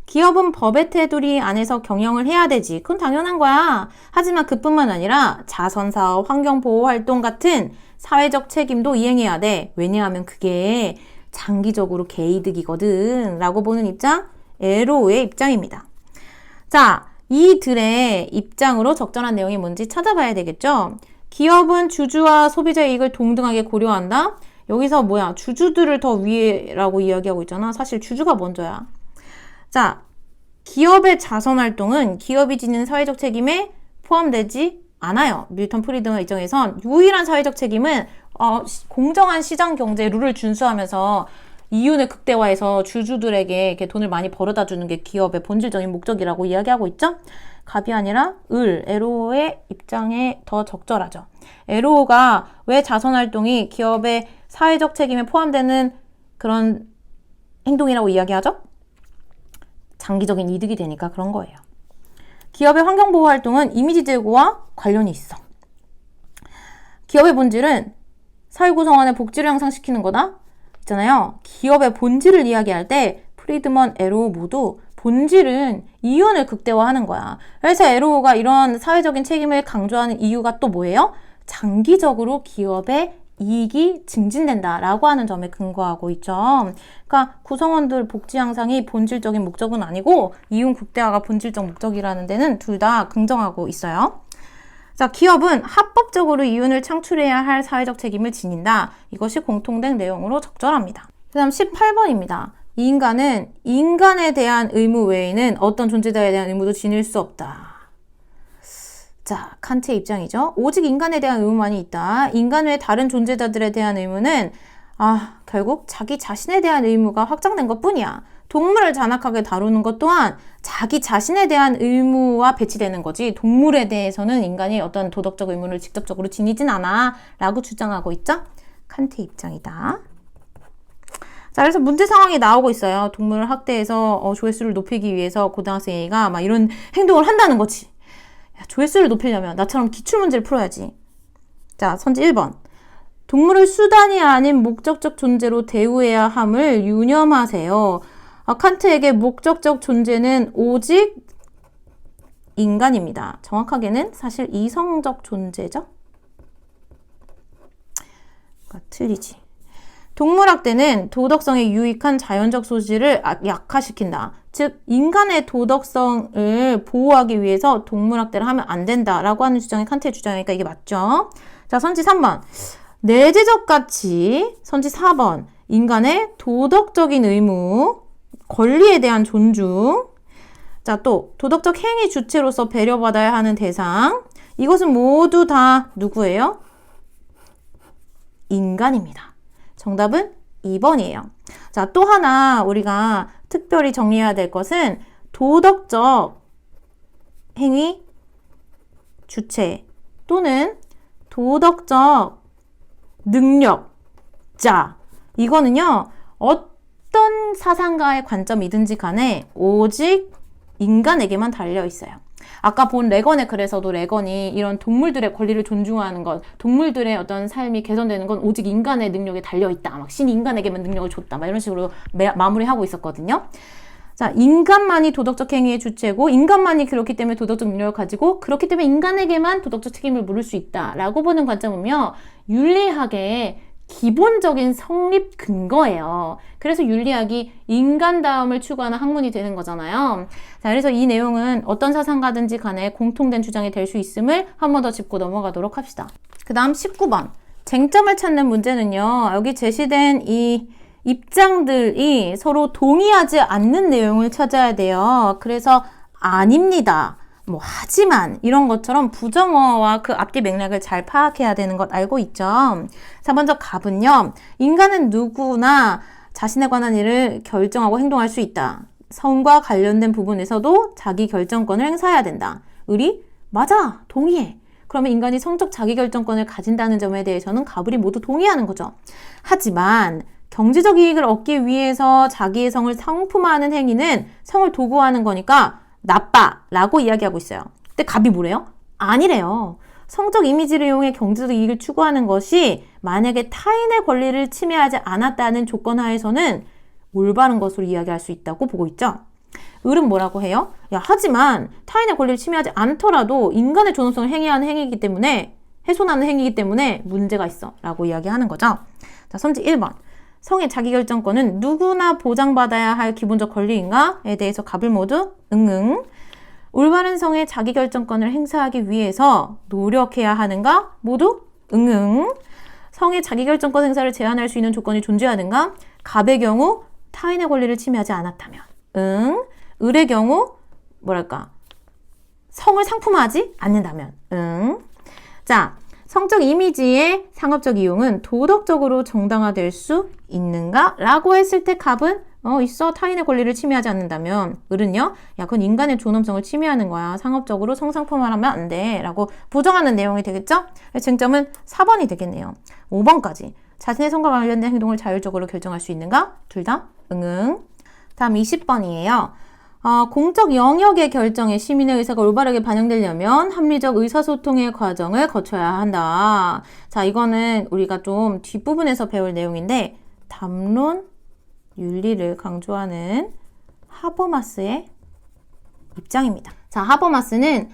기업은 법의 테두리 안에서 경영을 해야 되지. 그건 당연한 거야. 하지만 그뿐만 아니라 자선사업, 환경보호 활동 같은 사회적 책임도 이행해야 돼. 왜냐하면 그게 장기적으로 개이득이거든. 라고 보는 입장, 에로우의 입장입니다. 자, 이들의 입장으로 적절한 내용이 뭔지 찾아봐야 되겠죠. 기업은 주주와 소비자의 이익을 동등하게 고려한다. 여기서 뭐야? 주주들을 더 위에라고 이야기하고 있잖아. 사실 주주가 먼저야. 자, 기업의 자선활동은 기업이 지닌 사회적 책임에 포함되지 않아요. 밀턴 프리드먼 입장에선 유일한 사회적 책임은 공정한 시장 경제 룰을 준수하면서 이윤을 극대화해서 주주들에게 이렇게 돈을 많이 벌어다 주는 게 기업의 본질적인 목적이라고 이야기하고 있죠. 갑이 아니라 에로의 입장에 더 적절하죠. 에로가 왜 자선활동이 기업의 사회적 책임에 포함되는 그런 행동이라고 이야기하죠? 장기적인 이득이 되니까 그런 거예요. 기업의 환경보호 활동은 이미지 제고와 관련이 있어. 기업의 본질은 사회 구성원의 복지를 향상시키는 거다. 있잖아요. 기업의 본질을 이야기할 때 프리드먼, 에로우 모두 본질은 이윤을 극대화하는 거야. 그래서 에로우가 이런 사회적인 책임을 강조하는 이유가 또 뭐예요? 장기적으로 기업의 이익이 증진된다라고 하는 점에 근거하고 있죠. 그러니까 구성원들 복지 향상이 본질적인 목적은 아니고 이윤 극대화가 본질적 목적이라는 데는 둘 다 긍정하고 있어요. 자, 기업은 합법적으로 이윤을 창출해야 할 사회적 책임을 지닌다. 이것이 공통된 내용으로 적절합니다. 그 다음 18번입니다. 이 인간은 인간에 대한 의무 외에는 어떤 존재자에 대한 의무도 지닐 수 없다. 자, 칸트의 입장이죠. 오직 인간에 대한 의무만이 있다. 인간 외 다른 존재자들에 대한 의무는 결국 자기 자신에 대한 의무가 확장된 것뿐이야. 동물을 잔악하게 다루는 것 또한 자기 자신에 대한 의무와 배치되는 거지 동물에 대해서는 인간이 어떤 도덕적 의무를 직접적으로 지니진 않아 라고 주장하고 있죠. 칸트의 입장이다. 자, 그래서 문제 상황이 나오고 있어요. 동물을 학대해서 조회수를 높이기 위해서 고등학생 A가 막 이런 행동을 한다는 거지. 야, 조회수를 높이려면 나처럼 기출문제를 풀어야지. 자, 선지 1번. 동물을 수단이 아닌 목적적 존재로 대우해야 함을 유념하세요. 칸트에게 목적적 존재는 오직 인간입니다. 정확하게는 사실 이성적 존재죠? 틀리지. 동물학대는 도덕성에 유익한 자연적 소질을 약화시킨다. 즉 인간의 도덕성을 보호하기 위해서 동물학대를 하면 안 된다라고 하는 주장이 칸트의 주장이니까 이게 맞죠? 자, 선지 3번. 내재적 가치. 선지 4번. 인간의 도덕적인 의무. 권리에 대한 존중. 자, 또 도덕적 행위 주체로서 배려받아야 하는 대상. 이것은 모두 다 누구예요? 인간입니다. 정답은 2번이에요. 자, 또 하나 우리가 특별히 정리해야 될 것은 도덕적 행위 주체 또는 도덕적 능력자. 이거는요, 어떤 사상가의 관점이든지 간에 오직 인간에게만 달려 있어요. 아까 본 레건의 글에서도 레건이 이런 동물들의 권리를 존중하는 것, 동물들의 어떤 삶이 개선되는 건 오직 인간의 능력에 달려있다. 막 신이 인간에게만 능력을 줬다. 막 이런 식으로 마무리하고 있었거든요. 자, 인간만이 도덕적 행위의 주체고 인간만이 그렇기 때문에 도덕적 능력을 가지고 그렇기 때문에 인간에게만 도덕적 책임을 물을 수 있다라고 보는 관점은요. 윤리학의 기본적인 성립 근거예요. 그래서 윤리학이 인간다움을 추구하는 학문이 되는 거잖아요. 자, 그래서 이 내용은 어떤 사상가든지 간에 공통된 주장이 될 수 있음을 한 번 더 짚고 넘어가도록 합시다. 그 다음 19번. 쟁점을 찾는 문제는요. 여기 제시된 이 입장들이 서로 동의하지 않는 내용을 찾아야 돼요. 그래서 아닙니다. 하지만 이런 것처럼 부정어와 그 앞뒤 맥락을 잘 파악해야 되는 것 알고 있죠? 자, 먼저 갑은요. 인간은 누구나 자신에 관한 일을 결정하고 행동할 수 있다. 성과 관련된 부분에서도 자기 결정권을 행사해야 된다. 의리? 맞아. 동의해. 그러면 인간이 성적 자기 결정권을 가진다는 점에 대해서는 가불이 모두 동의하는 거죠. 하지만 경제적 이익을 얻기 위해서 자기의 성을 상품화하는 행위는 성을 도구화하는 거니까 나빠 라고 이야기하고 있어요. 근데 갑이 뭐래요? 아니래요. 성적 이미지를 이용해 경제적 이익을 추구하는 것이 만약에 타인의 권리를 침해하지 않았다는 조건 하에서는 올바른 것으로 이야기할 수 있다고 보고 있죠. 을은 뭐라고 해요? 하지만 타인의 권리를 침해하지 않더라도 인간의 존엄성을 행위하는 행위이기 때문에 훼손하는 행위이기 때문에 문제가 있어 라고 이야기하는 거죠. 자, 선지 1번. 성의 자기결정권은 누구나 보장받아야 할 기본적 권리인가에 대해서 갑을 모두 응응. 올바른 성의 자기결정권을 행사하기 위해서 노력해야 하는가? 모두 응응. 성의 자기결정권 행사를 제한할 수 있는 조건이 존재하는가? 갑의 경우 타인의 권리를 침해하지 않았다면 응. 을의 경우 성을 상품화하지 않는다면 응. 자, 성적 이미지의 상업적 이용은 도덕적으로 정당화될 수 있는가? 라고 했을 때 갑은 있어. 타인의 권리를 침해하지 않는다면 을은요? 야, 그건 인간의 존엄성을 침해하는 거야. 상업적으로 성상품화하면 안 돼. 라고 부정하는 내용이 되겠죠? 쟁점은 4번이 되겠네요. 5번까지. 자신의 성과 관련된 행동을 자율적으로 결정할 수 있는가? 둘 다 응응. 다음 20번이에요. 공적 영역의 결정에 시민의 의사가 올바르게 반영되려면 합리적 의사소통의 과정을 거쳐야 한다. 자, 이거는 우리가 좀 뒷부분에서 배울 내용인데 담론 윤리를 강조하는 하버마스의 입장입니다. 자, 하버마스는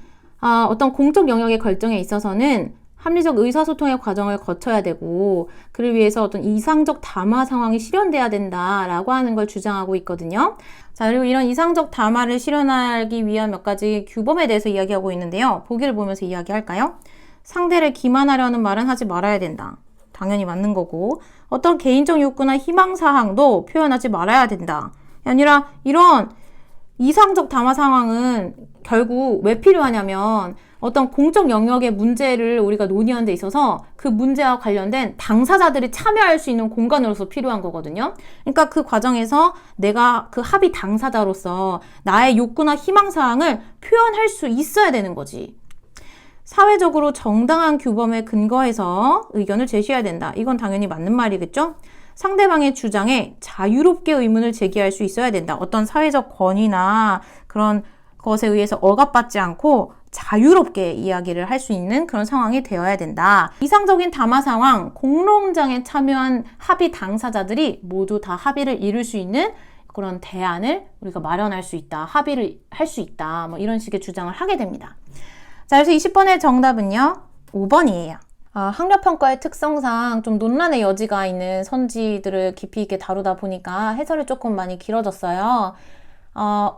어떤 공적 영역의 결정에 있어서는 합리적 의사소통의 과정을 거쳐야 되고 그를 위해서 어떤 이상적 담화 상황이 실현돼야 된다라고 하는 걸 주장하고 있거든요. 자, 그리고 이런 이상적 담화를 실현하기 위한 몇 가지 규범에 대해서 이야기하고 있는데요. 보기를 보면서 이야기할까요? 상대를 기만하려는 말은 하지 말아야 된다. 당연히 맞는 거고 어떤 개인적 욕구나 희망사항도 표현하지 말아야 된다. 아니라 이런 이상적 담화 상황은 결국 왜 필요하냐면 어떤 공적 영역의 문제를 우리가 논의하는 데 있어서 그 문제와 관련된 당사자들이 참여할 수 있는 공간으로서 필요한 거거든요. 그러니까 그 과정에서 내가 그 합의 당사자로서 나의 욕구나 희망사항을 표현할 수 있어야 되는 거지. 사회적으로 정당한 규범에 근거해서 의견을 제시해야 된다. 이건 당연히 맞는 말이겠죠? 상대방의 주장에 자유롭게 의문을 제기할 수 있어야 된다. 어떤 사회적 권위나 그런 것에 의해서 억압받지 않고 자유롭게 이야기를 할 수 있는 그런 상황이 되어야 된다. 이상적인 담화 상황, 공론장에 참여한 합의 당사자들이 모두 다 합의를 이룰 수 있는 그런 대안을 우리가 마련할 수 있다. 합의를 할 수 있다. 뭐 이런 식의 주장을 하게 됩니다. 자, 그래서 20번의 정답은요. 5번이에요. 학력평가의 특성상 좀 논란의 여지가 있는 선지들을 깊이 있게 다루다 보니까 해설이 조금 많이 길어졌어요.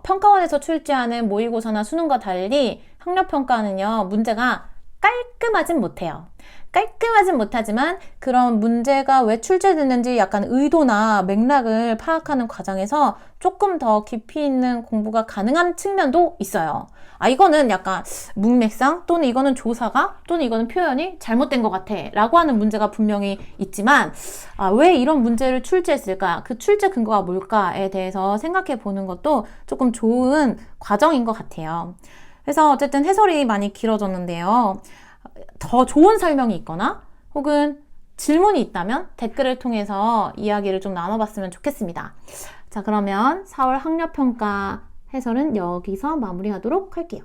평가원에서 출제하는 모의고사나 수능과 달리 학력평가는요, 문제가 깔끔하진 못해요. 깔끔하진 못하지만 그런 문제가 왜 출제됐는지 약간 의도나 맥락을 파악하는 과정에서 조금 더 깊이 있는 공부가 가능한 측면도 있어요. 이거는 약간 문맥상 또는 이거는 조사가 또는 이거는 표현이 잘못된 것 같아 라고 하는 문제가 분명히 있지만 왜 이런 문제를 출제했을까? 그 출제 근거가 뭘까에 대해서 생각해 보는 것도 조금 좋은 과정인 것 같아요. 그래서 어쨌든 해설이 많이 길어졌는데요. 더 좋은 설명이 있거나 혹은 질문이 있다면 댓글을 통해서 이야기를 좀 나눠봤으면 좋겠습니다. 자, 그러면 4월 학력평가 해설은 여기서 마무리하도록 할게요.